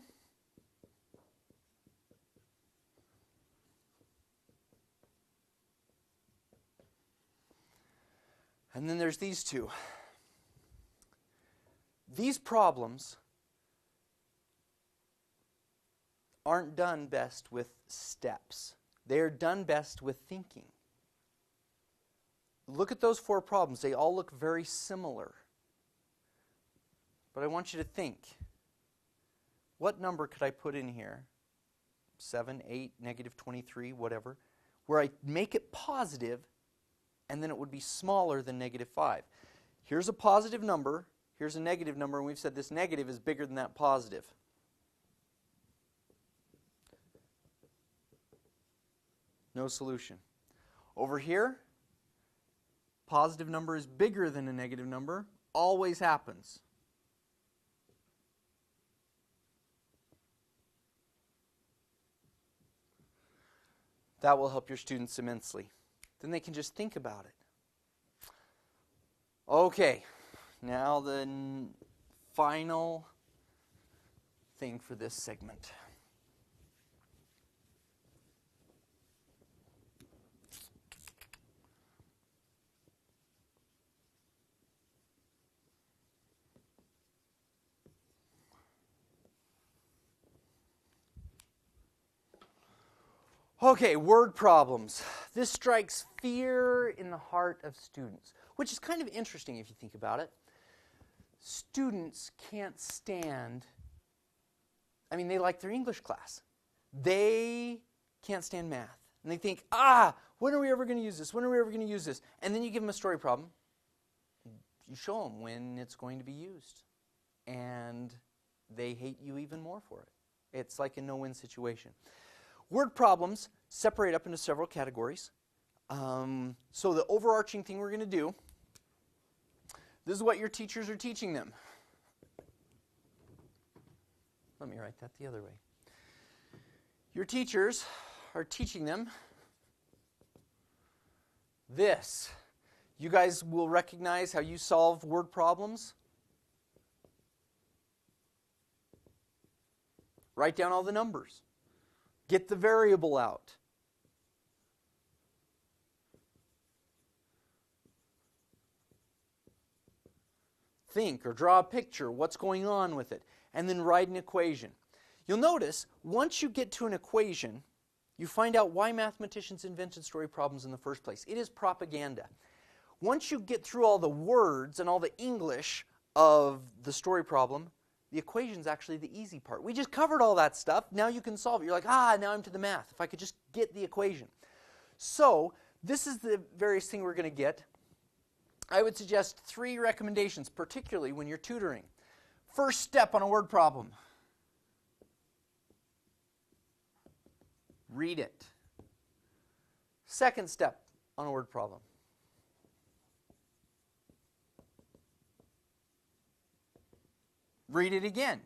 And then there's these 2. These problems aren't done best with steps. They are done best with thinking. Look at those 4 problems. They all look very similar. But I want you to think. What number could I put in here? 7, 8, negative 23, whatever. Where I make it positive, and then it would be smaller than negative 5. Here's a positive number. Here's a negative number, and we've said this negative is bigger than that positive. No solution. Over here, positive number is bigger than a negative number. Always happens. That will help your students immensely. Then they can just think about it. Okay, now the final thing for this segment. Okay, word problems. This strikes fear in the heart of students, which is kind of interesting if you think about it. Students can't stand, they like their English class. They can't stand math. And they think, when are we ever going to use this? When are we ever going to use this? And then you give them a story problem. You show them when it's going to be used. And they hate you even more for it. It's like a no-win situation. Word problems separate up into several categories. So the overarching thing we're going to do, this is what your teachers are teaching them. Let me write that the other way. Your teachers are teaching them this. You guys will recognize how you solve word problems. Write down all the numbers. Get the variable out. Think or draw a picture, what's going on with it, and then write an equation. You'll notice, once you get to an equation, you find out why mathematicians invented story problems in the first place. It is propaganda. Once you get through all the words and all the English of the story problem, the equation's actually the easy part. We just covered all that stuff. Now you can solve it. You're like, now I'm to the math. If I could just get the equation. So this is the various thing we're going to get. I would suggest 3 recommendations, particularly when you're tutoring. First step on a word problem. Read it. Second step on a word problem. Read it again.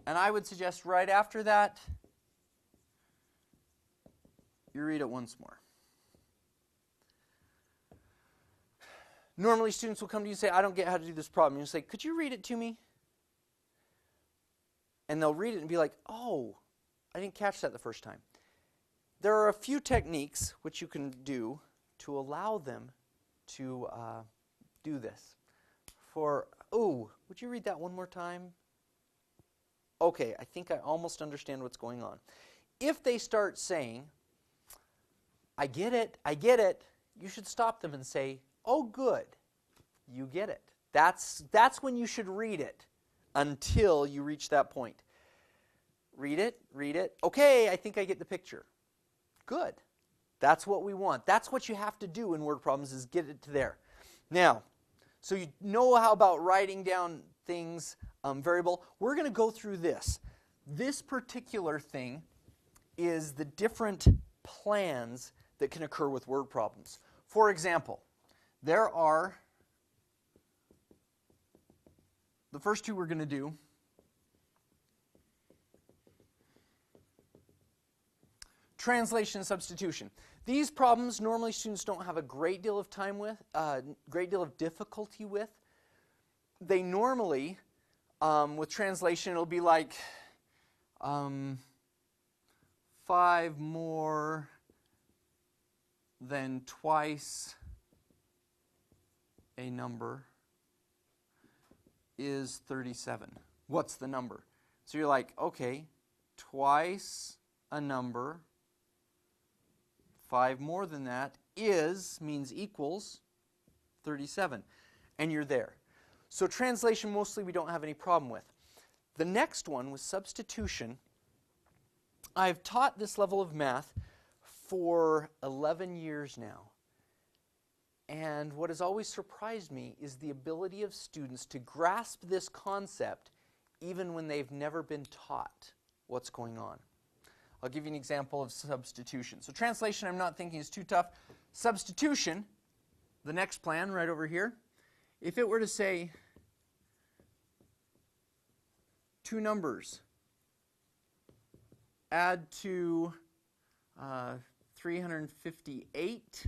And I would suggest right after that, you read it once more. Normally students will come to you and say, I don't get how to do this problem. And you'll say, could you read it to me? And they'll read it and be like, oh, I didn't catch that the first time. There are a few techniques which you can do to allow them to do this. Would you read that one more time? Okay, I think I almost understand what's going on. If they start saying, I get it, you should stop them and say, oh, good, you get it. That's when you should read it until you reach that point. Read it. Okay, I think I get the picture. Good. That's what we want. That's what you have to do in word problems is get it to there. Now, so you know how about writing down things, variable. We're going to go through this. This particular thing is the different plans that can occur with word problems. For example, there are, the first two we're going to do, translation and substitution. These problems normally students don't have a great deal of time with, great deal of difficulty with. They normally, with translation, it'll be like 5 more than twice a number is 37. What's the number? So you're like, okay, twice a number, 5 more than that is, means equals 37. And you're there. So translation mostly we don't have any problem with. The next one was substitution. I've taught this level of math for 11 years now. And what has always surprised me is the ability of students to grasp this concept even when they've never been taught what's going on. I'll give you an example of substitution. So translation I'm not thinking is too tough. Substitution, the next plan right over here, if it were to say two numbers, add to 358,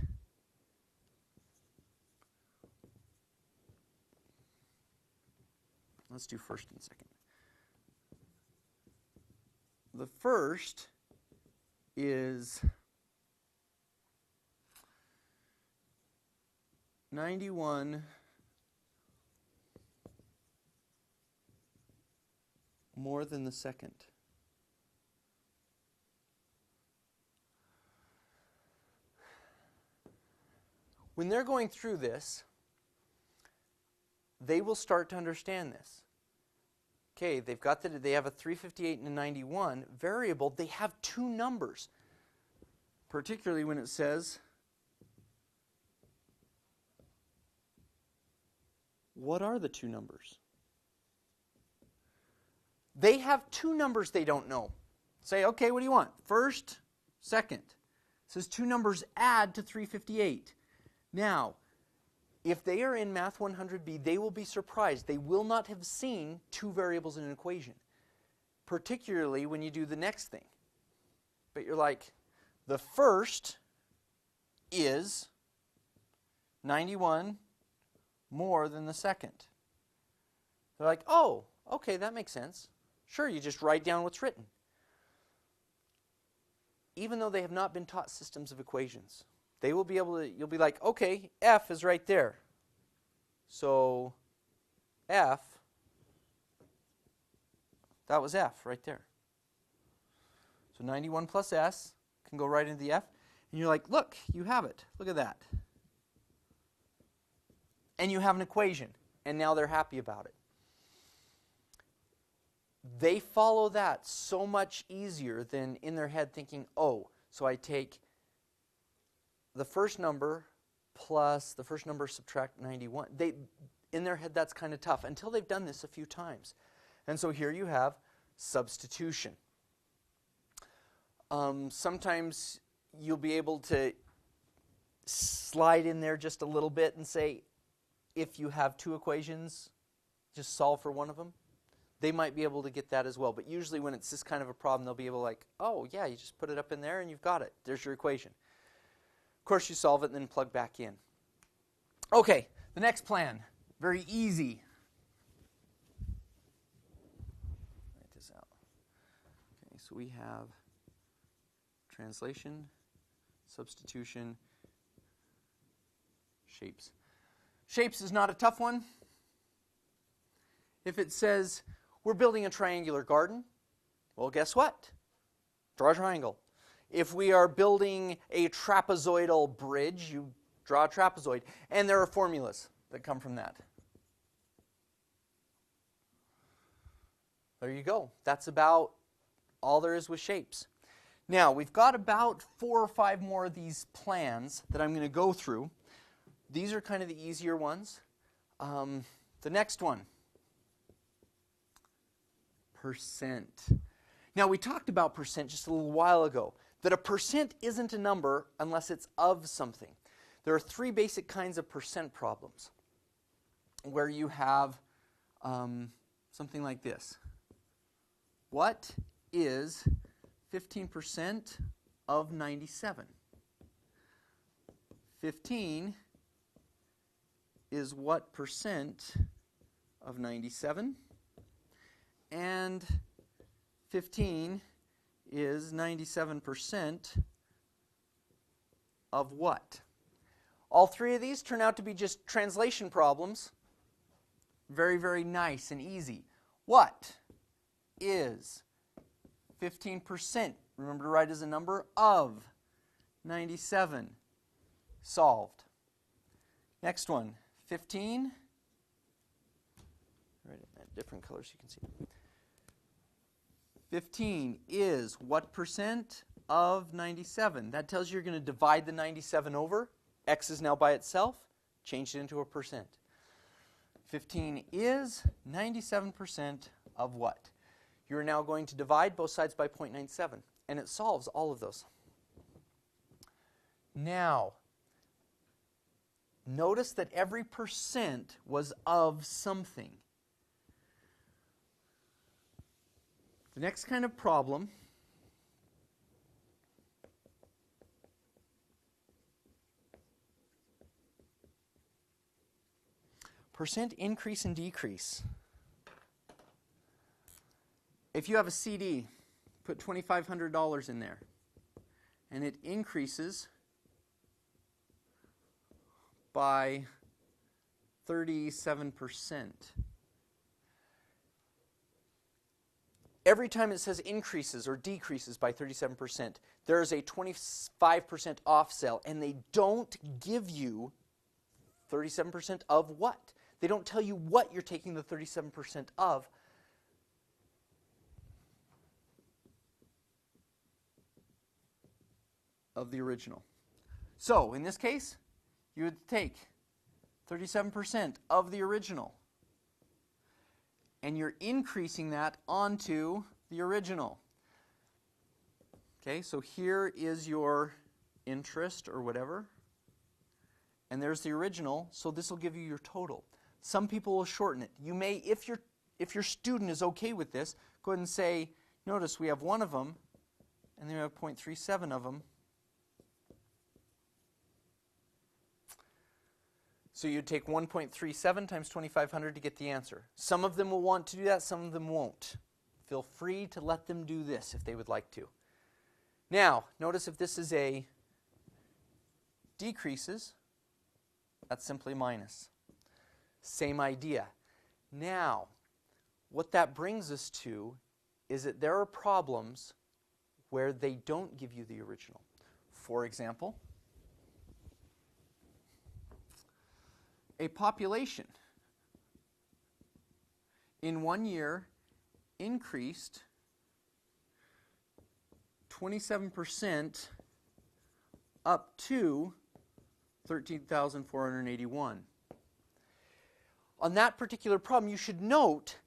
let's do first and second. The first is 91 more than the second. When they're going through this, they will start to understand this. Okay, they have a 358 and a 91 variable. They have two numbers, particularly when it says, what are the two numbers? They have two numbers they don't know. Say, okay, what do you want? First, second. It says two numbers add to 358. Now, if they are in Math 100B, they will be surprised. They will not have seen two variables in an equation, particularly when you do the next thing. But you're like, the first is 91 more than the second. They're like, oh, okay, that makes sense. Sure, you just write down what's written. Even though they have not been taught systems of equations, they will be able to, you'll be like, okay, F is right there. So F, that was F right there. So 91 plus S can go right into the F. And you're like, look, you have it. Look at that. And you have an equation. And now they're happy about it. They follow that so much easier than in their head thinking, oh, so I take the first number plus the first number subtract 91. In their head, that's kind of tough until they've done this a few times. And so here you have substitution. Sometimes you'll be able to slide in there just a little bit and say, if you have two equations, just solve for one of them. They might be able to get that as well. But usually when it's this kind of a problem, they'll be able to like, oh, yeah, you just put it up in there and you've got it. There's your equation. Of course, you solve it and then plug back in. Okay, the next plan. Very easy. Write this out. Okay, so we have translation, substitution, shapes. Shapes is not a tough one. If it says we're building a triangular garden, well, guess what? Draw a triangle. If we are building a trapezoidal bridge, you draw a trapezoid. And there are formulas that come from that. There you go. That's about all there is with shapes. Now, we've got about 4 or 5 more of these plans that I'm going to go through. These are kind of the easier ones. The next one. Percent. Now, we talked about percent just a little while ago, that a percent isn't a number unless it's of something. There are three basic kinds of percent problems where you have something like this. What is 15% of 97? 15 is what percent of 97? And 15 is 97% of what? All three of these turn out to be just translation problems. Very, very nice and easy. What is 15%? Remember to write as a number of 97. Solved. Next one, 15. Write it in different colors so you can see. 15 is what percent of 97? That tells you you're going to divide the 97 over. X is now by itself. Change it into a percent. 15 is 97% of what? You're now going to divide both sides by 0.97, and it solves all of those. Now, notice that every percent was of something. The next kind of problem percent increase and decrease. If you have a CD, put $2,500 in there, and it increases by 37%. Every time it says increases or decreases by 37%, there is a 25% off sale, and they don't give you 37% of what? They don't tell you what you're taking the 37% of. Of the original. So, in this case, you would take 37% of the original, and you're increasing that onto the original. Okay, so here is your interest or whatever, and there's the original, so this will give you your total. Some people will shorten it. You may, if your student is okay with this, go ahead and say, notice we have one of them, and then we have 0.37 of them. So you'd take 1.37 times 2,500 to get the answer. Some of them will want to do that, some of them won't. Feel free to let them do this if they would like to. Now, notice if this is a decreases, that's simply minus. Same idea. Now, what that brings us to is that there are problems where they don't give you the original. For example, a population in 1 year increased 27% up to 13,481. On that particular problem, you should note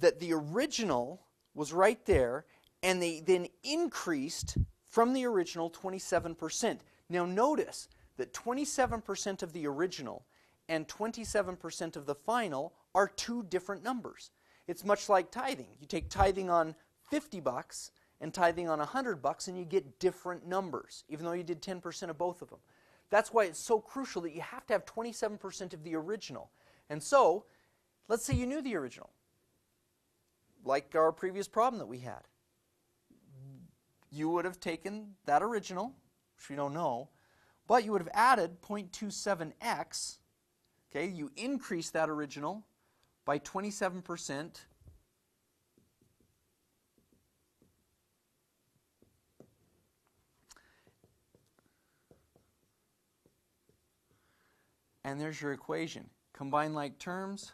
that the original was right there, and they then increased from the original 27%. Now notice that 27% of the original and 27% of the final are two different numbers. It's much like tithing. You take tithing on $50 and tithing on $100 and you get different numbers, even though you did 10% of both of them. That's why it's so crucial that you have to have 27% of the original. And so, let's say you knew the original, like our previous problem that we had. You would have taken that original, which we don't know, but you would have added 0.27x. Okay, you increase that original by 27%. And there's your equation. Combine like terms.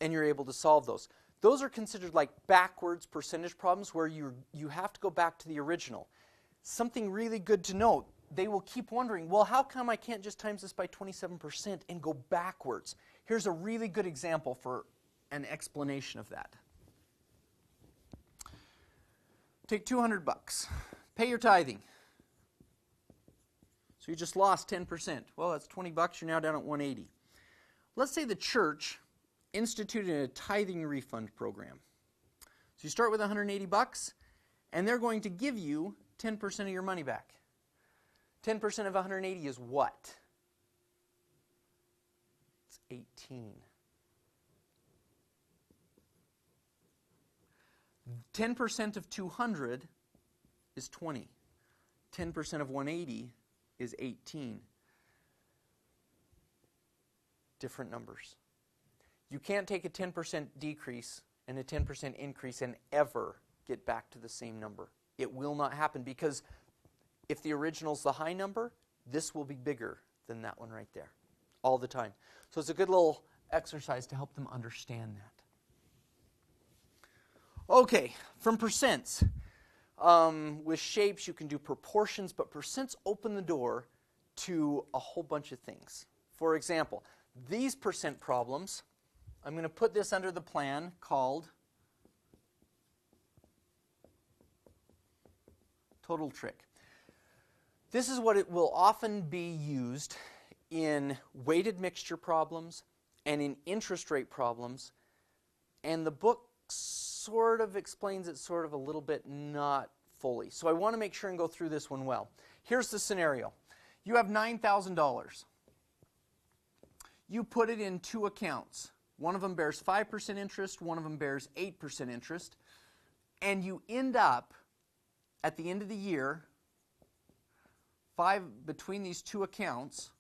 And you're able to solve those. Those are considered like backwards percentage problems where you have to go back to the original. Something really good to note, they will keep wondering, well, how come I can't just times this by 27% and go backwards? Here's a really good example for an explanation of that. Take 200 bucks. Pay your tithing. So you just lost 10%. Well, that's 20 bucks. You're now down at 180. Let's say the church instituted a tithing refund program. So you start with 180 bucks, and they're going to give you 10% of your money back. 10% of 180 is what? It's 18. 10% of 200 is 20. 10% of 180 is 18. Different numbers. You can't take a 10% decrease and a 10% increase and ever get back to the same number. It will not happen, because if the original is the high number, this will be bigger than that one right there all the time. So it's a good little exercise to help them understand that. Okay, from percents. With shapes, you can do proportions, but percents open the door to a whole bunch of things. For example, these percent problems, I'm going to put this under the plan called total trick. This is what it will often be used in weighted mixture problems and in interest rate problems, and the book sort of explains it sort of a little bit, not fully. So I want to make sure and go through this one well. Here's the scenario. You have $9,000. You put it in two accounts. One of them bears 5% interest, one of them bears 8% interest, and you end up, at the end of the year, between these two accounts,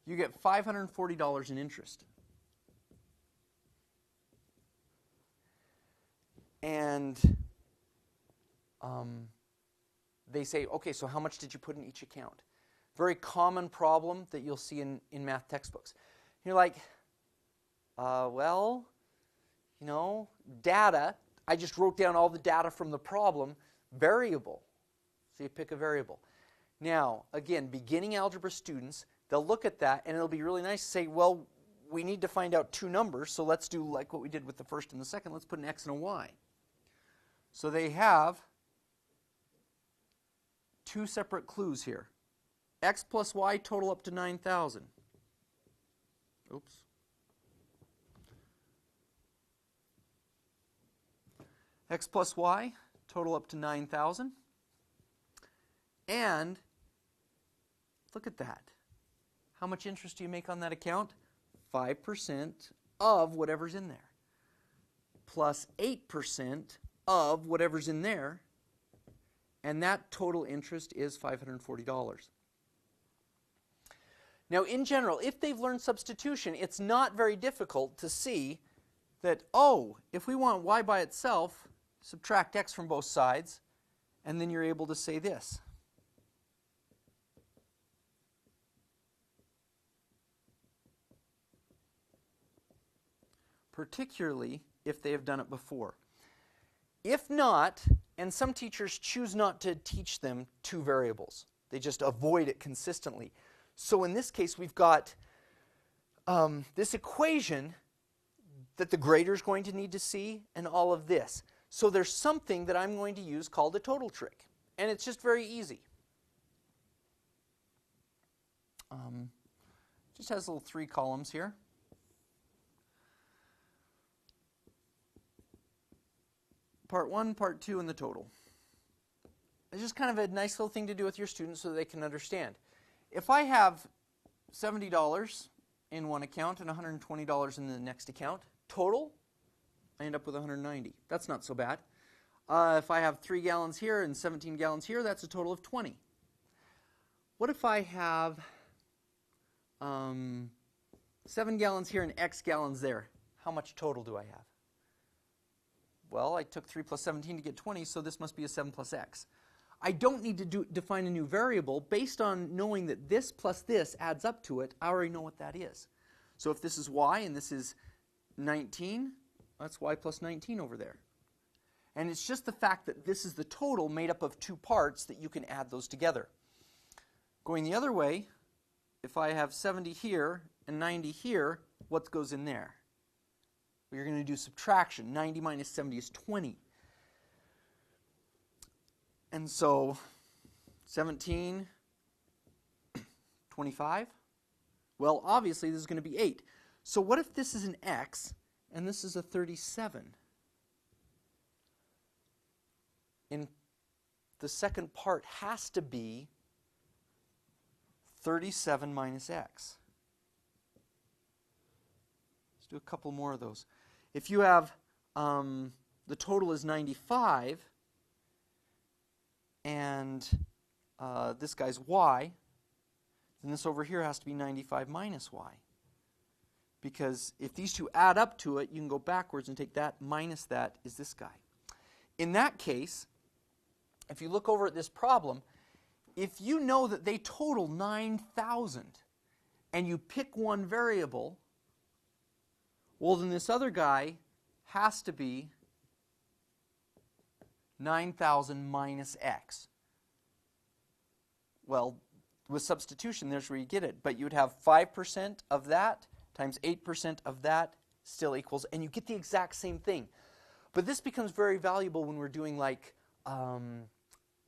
you get $540 in interest. And they say, okay, so how much did you put in each account? Very common problem that you'll see in math textbooks. You're like, well, you know, data, I just wrote down all the data from the problem, variable. So you pick a variable. Now, again, beginning algebra students, they'll look at that and it'll be really nice to say, well, we need to find out two numbers, so let's do like what we did with the first and the second. Let's put an x and a y. So they have two separate clues here. X plus y total up to 9,000. Oops. X plus y total up to 9,000. And look at that. How much interest do you make on that account? 5% of whatever's in there. Plus 8% of whatever's in there. And that total interest is $540. Now, in general, if they've learned substitution, it's not very difficult to see that, oh, if we want y by itself, subtract x from both sides, and then you're able to say this. Particularly if they have done it before. If not, and some teachers choose not to teach them two variables. They just avoid it consistently. So in this case, we've got this equation that the grader is going to need to see, and all of this. So there's something that I'm going to use called a total trick. And it's just very easy. Just has little 3 columns here. Part 1, Part 2, and the total. It's just kind of a nice little thing to do with your students so they can understand. If I have $70 in one account and $120 in the next account, total, I end up with $190. That's not so bad. If I have 3 gallons here and 17 gallons here, that's a total of 20. What if I have 7 gallons here and X gallons there? How much total do I have? Well, I took 3 plus 17 to get 20, so this must be a 7 plus X. I don't need to define a new variable. Based on knowing that this plus this adds up to it, I already know what that is. So if this is y and this is 19, that's y plus 19 over there. And it's just the fact that this is the total made up of 2 parts that you can add those together. Going the other way, if I have 70 here and 90 here, what goes in there? Well, you're going to do subtraction. 90 minus 70 is 20. And so 17, 25. Well, obviously this is going to be 8. So what if this is an x and this is a 37? In the second part has to be 37 minus x. Let's do a couple more of those. If you have the total is 95 and this guy's y, then this over here has to be 95 minus y. Because if these two add up to it, you can go backwards and take that minus that is this guy. In that case, if you look over at this problem, if you know that they total 9,000 and you pick one variable, well, then this other guy has to be 9,000 minus x. Well, with substitution, there's where you get it. But you would have 5% of that times 8% of that still equals, and you get the exact same thing. But this becomes very valuable when we're doing like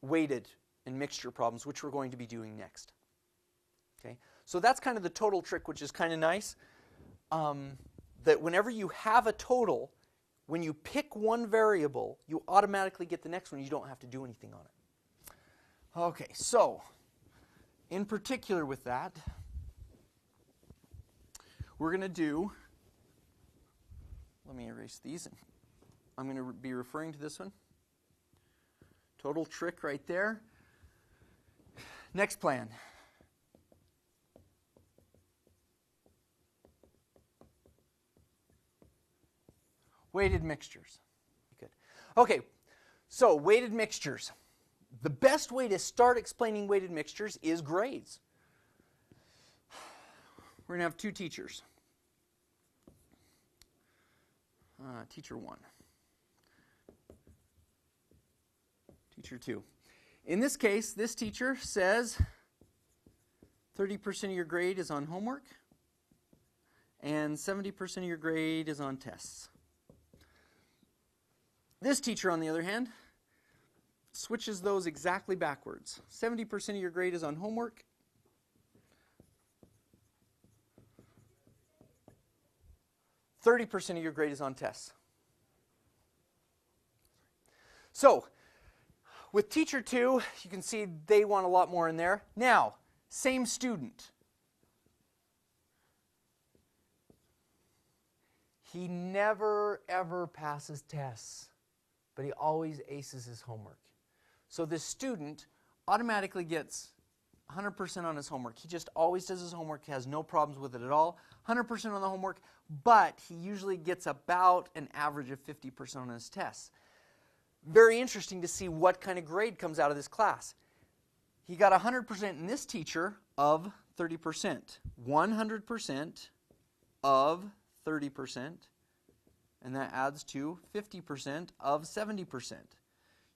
weighted and mixture problems, which we're going to be doing next. Okay, so that's kind of the total trick, which is kind of nice. That whenever you have a total, when you pick one variable, you automatically get the next one. You don't have to do anything on it. Okay, so in particular with that, we're going to do, let me erase these. I'm going to be referring to this one. Total trick right there. Next plan. Weighted mixtures. Good. Okay, so weighted mixtures. The best way to start explaining weighted mixtures is grades. We're going to have two teachers. Teacher 1. Teacher 2. In this case, this teacher says 30% of your grade is on homework and 70% of your grade is on tests. This teacher, on the other hand, switches those exactly backwards. 70% of your grade is on homework. 30% of your grade is on tests. So, with teacher 2, you can see they want a lot more in there. Now, same student. He never, ever passes tests, but he always aces his homework. So this student automatically gets 100% on his homework. He just always does his homework, has no problems with it at all. 100% on the homework, but he usually gets about an average of 50% on his tests. Very interesting to see what kind of grade comes out of this class. He got 100% in this teacher of 30%. 100% of 30%, and that adds to 50% of 70%.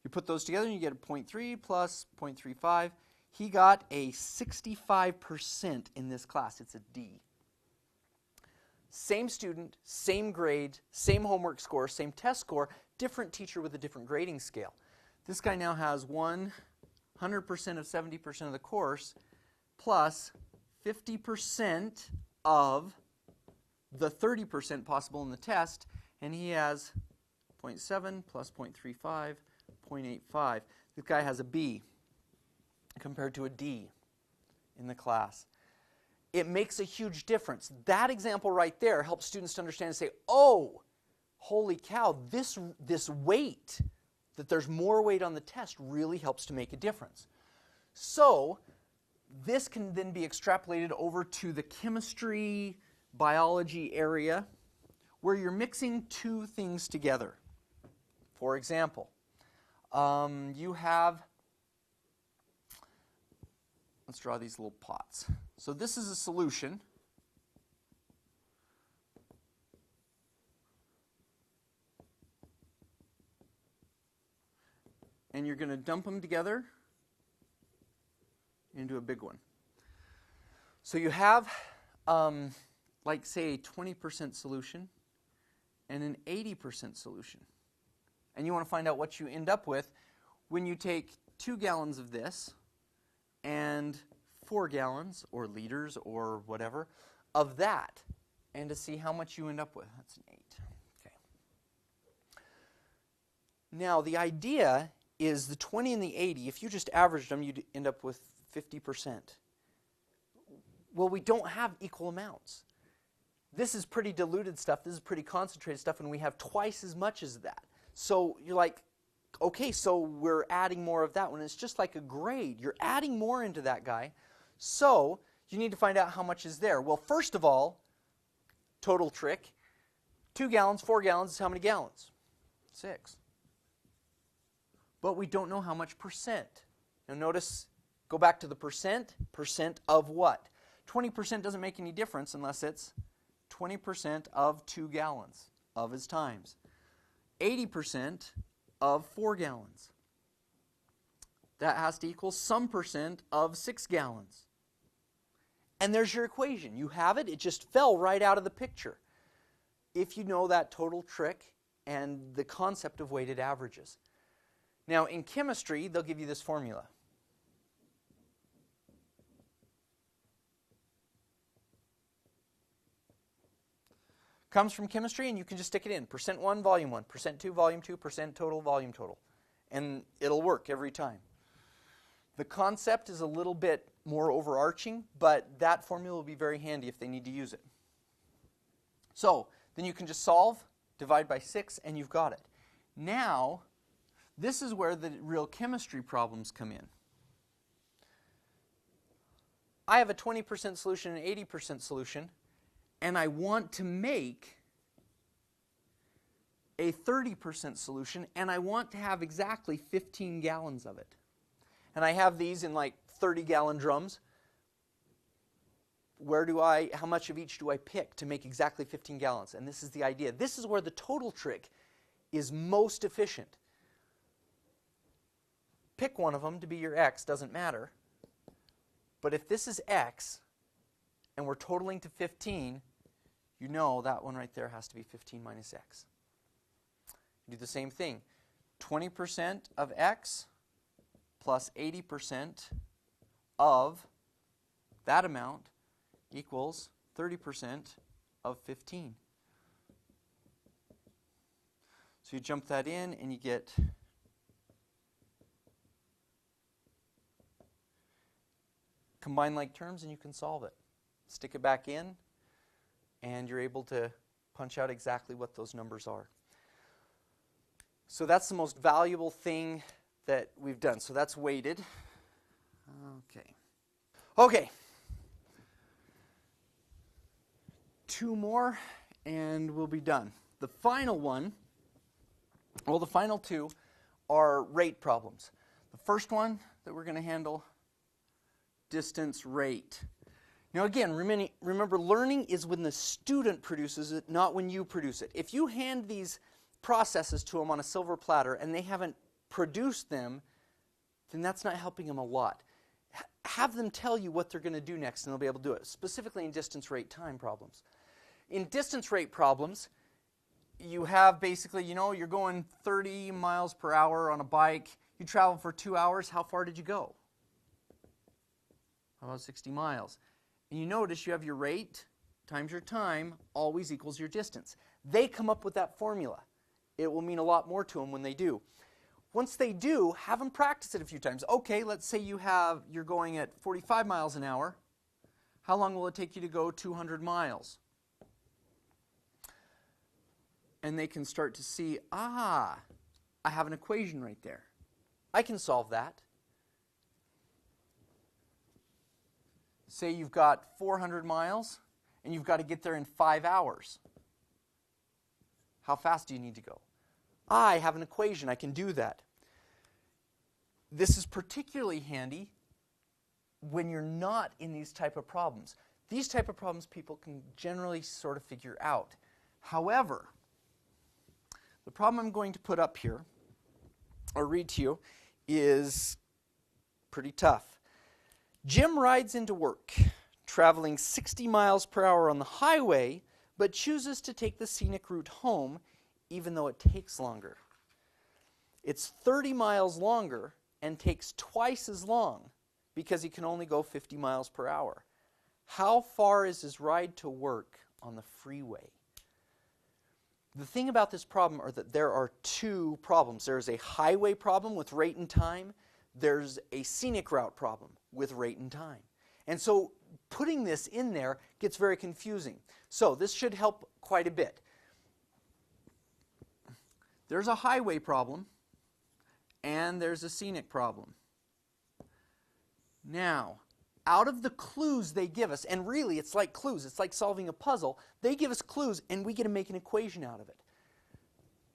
You put those together and you get a 0.3 plus 0.35. He got a 65% in this class. It's a D. Same student, same grade, same homework score, same test score, different teacher with a different grading scale. This guy now has 100% of 70% of the course plus 50% of the 30% possible in the test, and he has 0.7 plus 0.35, 0.85. This guy has a B compared to a D in the class. It makes a huge difference. That example right there helps students to understand and say, oh, holy cow, this weight, that there's more weight on the test really helps to make a difference. So this can then be extrapolated over to the chemistry, biology area where you're mixing two things together. For example, you have, let's draw these little pots. So this is a solution. And you're going to dump them together into a big one. So you have, like say, a 20% solution and an 80% solution. And you want to find out what you end up with when you take 2 gallons of this and 4 gallons, or liters, or whatever, of that, and to see how much you end up with. That's an 8. Okay. Now, the idea is the 20 and the 80, if you just averaged them, you'd end up with 50%. Well, we don't have equal amounts. This is pretty diluted stuff. This is pretty concentrated stuff, and we have twice as much as that. So you're like, okay, so we're adding more of that one. It's just like a grade. You're adding more into that guy. So you need to find out how much is there. Well, first of all, total trick. 2 gallons, 4 gallons is how many gallons? 6. But we don't know how much percent. Now notice, go back to the percent. Percent of what? 20% doesn't make any difference unless it's 20% of 2 gallons of is times. 80% of 4 gallons. That has to equal some percent of 6 gallons. And there's your equation. You have it. It just fell right out of the picture. If you know that total trick and the concept of weighted averages. Now, in chemistry, they'll give you this formula. Comes from chemistry, and you can just stick it in. Percent 1, volume 1. Percent 2, volume 2. Percent total, volume total. And it'll work every time. The concept is a little bit more overarching, but that formula will be very handy if they need to use it. So, then you can just solve, divide by 6, and you've got it. Now, this is where the real chemistry problems come in. I have a 20% solution and an 80% solution, and I want to make a 30% solution, and I want to have exactly 15 gallons of it. And I have these in like 30-gallon drums. How much of each do I pick to make exactly 15 gallons? And this is the idea. This is where the total trick is most efficient. Pick one of them to be your x, doesn't matter. But if this is x, and we're totaling to 15, you know that one right there has to be 15 minus x. You do the same thing. 20% of x plus 80% of that amount equals 30% of 15. So you jump that in and you get combine like terms and you can solve it. Stick it back in and you're able to punch out exactly what those numbers are. So that's the most valuable thing that we've done. So that's weighted. Okay. 2 more and we'll be done. The final one, well, the final 2 are rate problems. The first one that we're going to handle, distance rate. Now again, remember learning is when the student produces it, not when you produce it. If you hand these processes to them on a silver platter and they haven't produced them, then that's not helping them a lot. Have them tell you what they're going to do next and they'll be able to do it, specifically in distance rate time problems. In distance rate problems, you have basically, you're going 30 miles per hour on a bike. You travel for 2 hours. How far did you go? About 60 miles. And you notice you have your rate times your time always equals your distance. They come up with that formula. It will mean a lot more to them when they do. Once they do, have them practice it a few times. Okay, let's say you're going at 45 miles an hour. How long will it take you to go 200 miles? And they can start to see, I have an equation right there. I can solve that. Say you've got 400 miles and you've got to get there in 5 hours. How fast do you need to go? I have an equation. I can do that. This is particularly handy when you're not in these type of problems. These type of problems people can generally sort of figure out. However, the problem I'm going to put up here, or read to you, is pretty tough. Jim rides into work, traveling 60 miles per hour on the highway, but chooses to take the scenic route home, even though it takes longer. It's 30 miles longer, and takes twice as long because he can only go 50 miles per hour. How far is his ride to work on the freeway? The thing about this problem are that there are two problems. There's a highway problem with rate and time. There's a scenic route problem with rate and time. And so putting this in there gets very confusing. So this should help quite a bit. There's a highway problem and there's a scenic problem. Now, out of the clues they give us, and really it's like clues, it's like solving a puzzle, they give us clues and we get to make an equation out of it.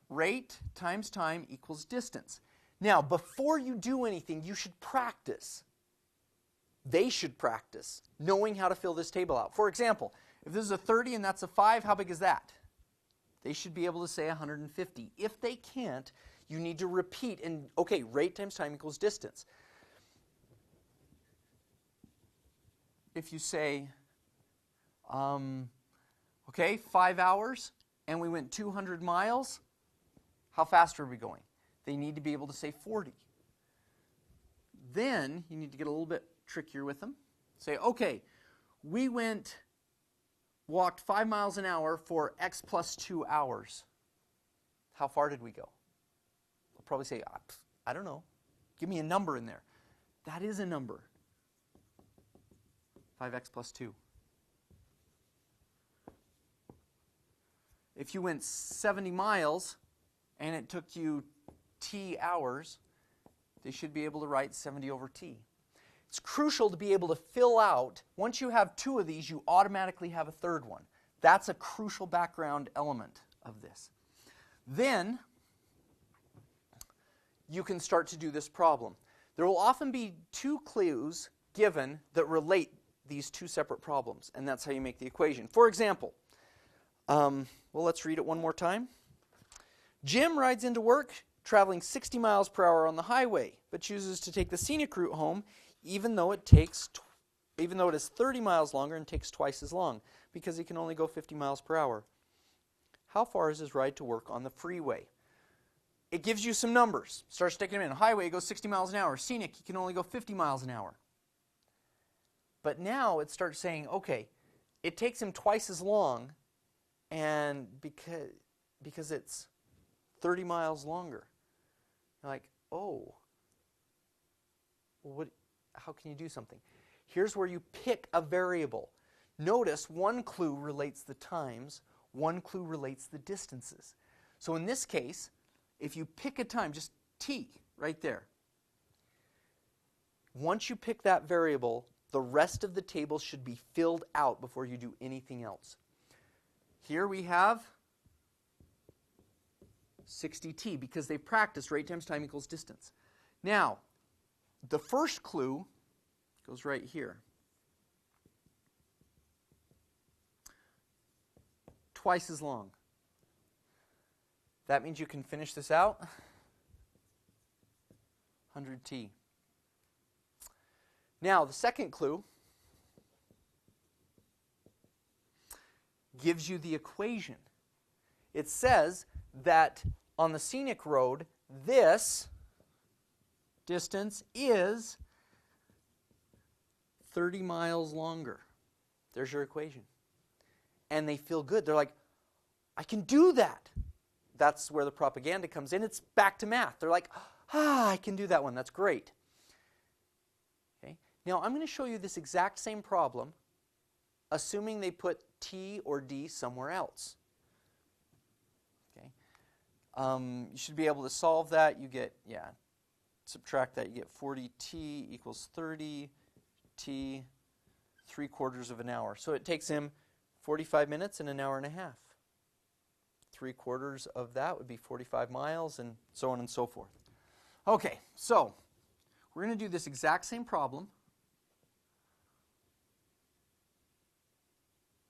Rate times time equals distance. Now, before you do anything, you should practice. They should practice knowing how to fill this table out. For example, if this is a 30 and that's a 5, how big is that? They should be able to say 150. If they can't, you need to repeat and, okay, rate times time equals distance. If you say, okay, 5 hours and we went 200 miles, how fast are we going? They need to be able to say 40. Then you need to get a little bit trickier with them. Say, okay, we walked 5 miles an hour for x plus 2 hours. How far did we go? They'll probably say, I don't know. Give me a number in there. That is a number. 5x plus 2. If you went 70 miles and it took you t hours, they should be able to write 70 over t. It's crucial to be able to fill out, once you have 2 of these, you automatically have a third one. That's a crucial background element of this. Then you can start to do this problem. There will often be 2 clues given that relate these 2 separate problems, and that's how you make the equation. For example, well, let's read it one more time. Jim rides into work traveling 60 miles per hour on the highway, but chooses to take the scenic route home even though it is 30 miles longer and takes twice as long because he can only go 50 miles per hour. How far is his ride to work on the freeway? It gives you some numbers. Start sticking them in. Highway, he goes 60 miles an hour. Scenic, he can only go 50 miles an hour. But now it starts saying, okay, it takes him twice as long, and because it's 30 miles longer. You're like, oh, well, how can you do something? Here's where you pick a variable. Notice one clue relates the times, one clue relates the distances. So in this case, if you pick a time, just t right there. Once you pick that variable, the rest of the table should be filled out before you do anything else. Here we have 60t because they practiced rate times time equals distance. Now, the first clue goes right here. Twice as long. That means you can finish this out. 100t. Now, the second clue gives you the equation. It says that on the scenic road, this distance is 30 miles longer. There's your equation. And they feel good. They're like, I can do that. That's where the propaganda comes in. It's back to math. They're like, I can do that one. That's great. Okay. Now, I'm going to show you this exact same problem, assuming they put t or d somewhere else. Okay. You should be able to solve that. You get, subtract that. You get 40t equals 30t 3/4 of an hour. So it takes him 45 minutes and an hour and a half. 3/4 of that would be 45 miles and so on and so forth. Okay, so we're going to do this exact same problem,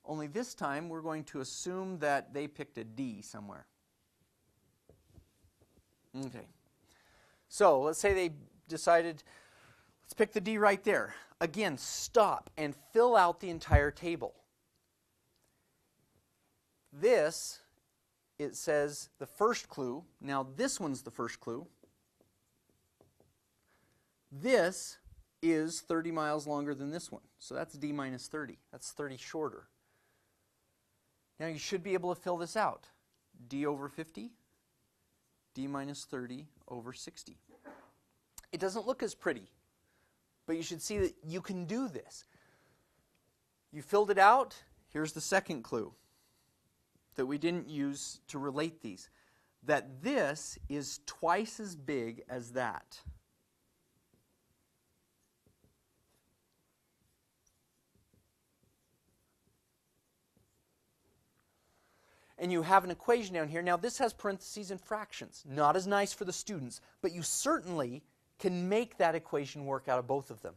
only this time we're going to assume that they picked a D somewhere. Okay, so let's say they decided, let's pick the D right there. Again, stop and fill out the entire table. This, it says the first clue. Now this one's the first clue. This is 30 miles longer than this one. So that's d minus 30. That's 30 shorter. Now you should be able to fill this out. D over 50, d minus 30 over 60. It doesn't look as pretty, but you should see that you can do this. You filled it out. Here's the second clue that we didn't use to relate these. That this is twice as big as that. And you have an equation down here. Now this has parentheses and fractions. Not as nice for the students, but you certainly can make that equation work out of both of them.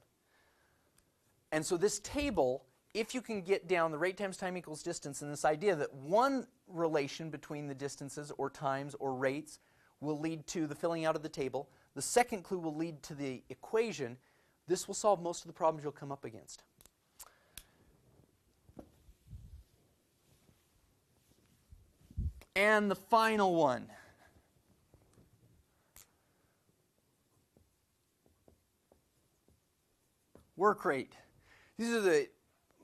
And so this table, if you can get down the rate times time equals distance, and this idea that one relation between the distances or times or rates will lead to the filling out of the table, the second clue will lead to the equation, this will solve most of the problems you'll come up against. And the final one. Work rate. These are the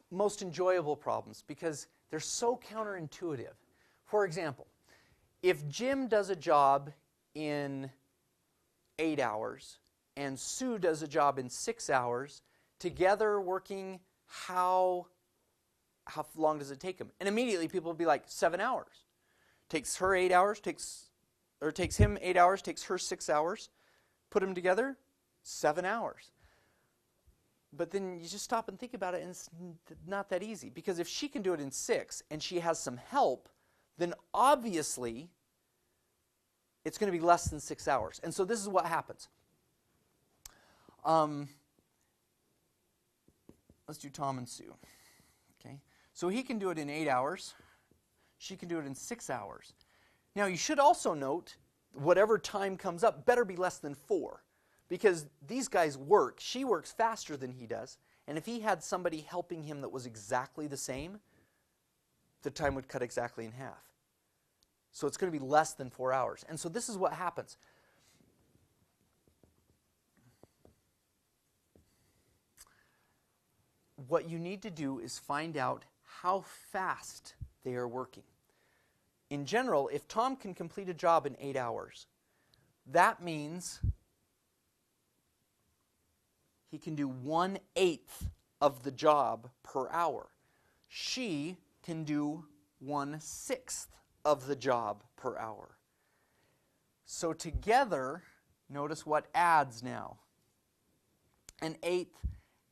most enjoyable problems because they're so counterintuitive. For example, if Jim does a job in 8 hours and Sue does a job in 6 hours, together working, how long does it take them? And immediately people will be like, 7 hours. Takes her 8 hours, takes him 8 hours, takes her 6 hours. Put them together, 7 hours. But then you just stop and think about it, and it's not that easy. Because if she can do it in 6 and she has some help, then obviously it's going to be less than 6 hours. And so this is what happens. Let's do Tom and Sue. Okay, so he can do it in 8 hours. She can do it in 6 hours. Now you should also note, whatever time comes up better be less than 4. Because these guys work. She works faster than he does. And if he had somebody helping him that was exactly the same, the time would cut exactly in half. So it's going to be less than 4 hours. And so this is what happens. What you need to do is find out how fast they are working. In general, if Tom can complete a job in 8 hours, that means he can do 1/8 of the job per hour. She can do 1/6 of the job per hour. So together, notice what adds now. An 1/8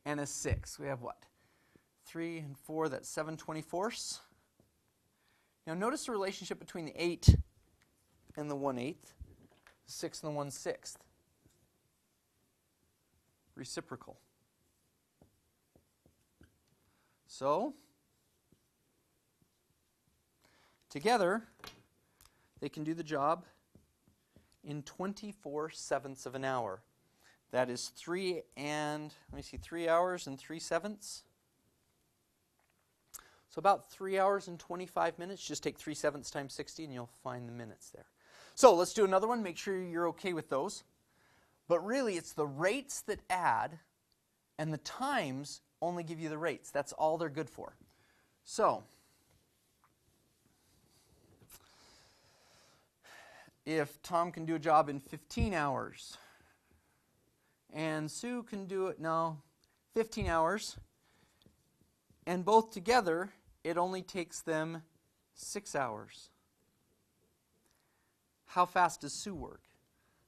and a 6. We have what? 3 and 4, that's 7/24. Now notice the relationship between the 8 and the 1/8, the 6 and the 1/6. Reciprocal. So, together, they can do the job in 24/7 of an hour. That is 3 hours and 3/7. So about 3 hours and 25 minutes. Just take 3/7 times 60 and you'll find the minutes there. So let's do another one. Make sure you're okay with those. But really, it's the rates that add, and the times only give you the rates. That's all they're good for. So, if Tom can do a job in 15 hours, and Sue can do it, 15 hours, and both together, it only takes them 6 hours. How fast does Sue work?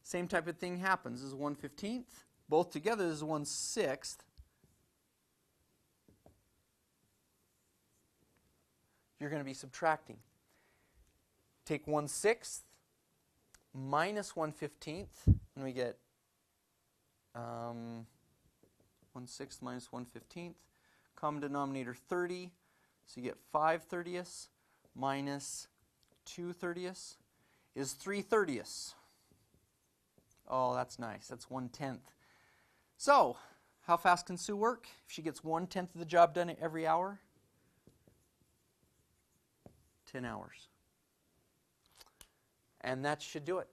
Same type of thing happens. This is 1/15. Both together, this is 1/6. You're going to be subtracting. Take 1/6 minus 1/15, and we get 1/6 minus 1/15. Common denominator 30. So you get 5/30 minus 2/30 is 3/30. Oh, that's nice. That's 1/10. So, how fast can Sue work? If she gets 1/10 of the job done every hour, 10 hours. And that should do it.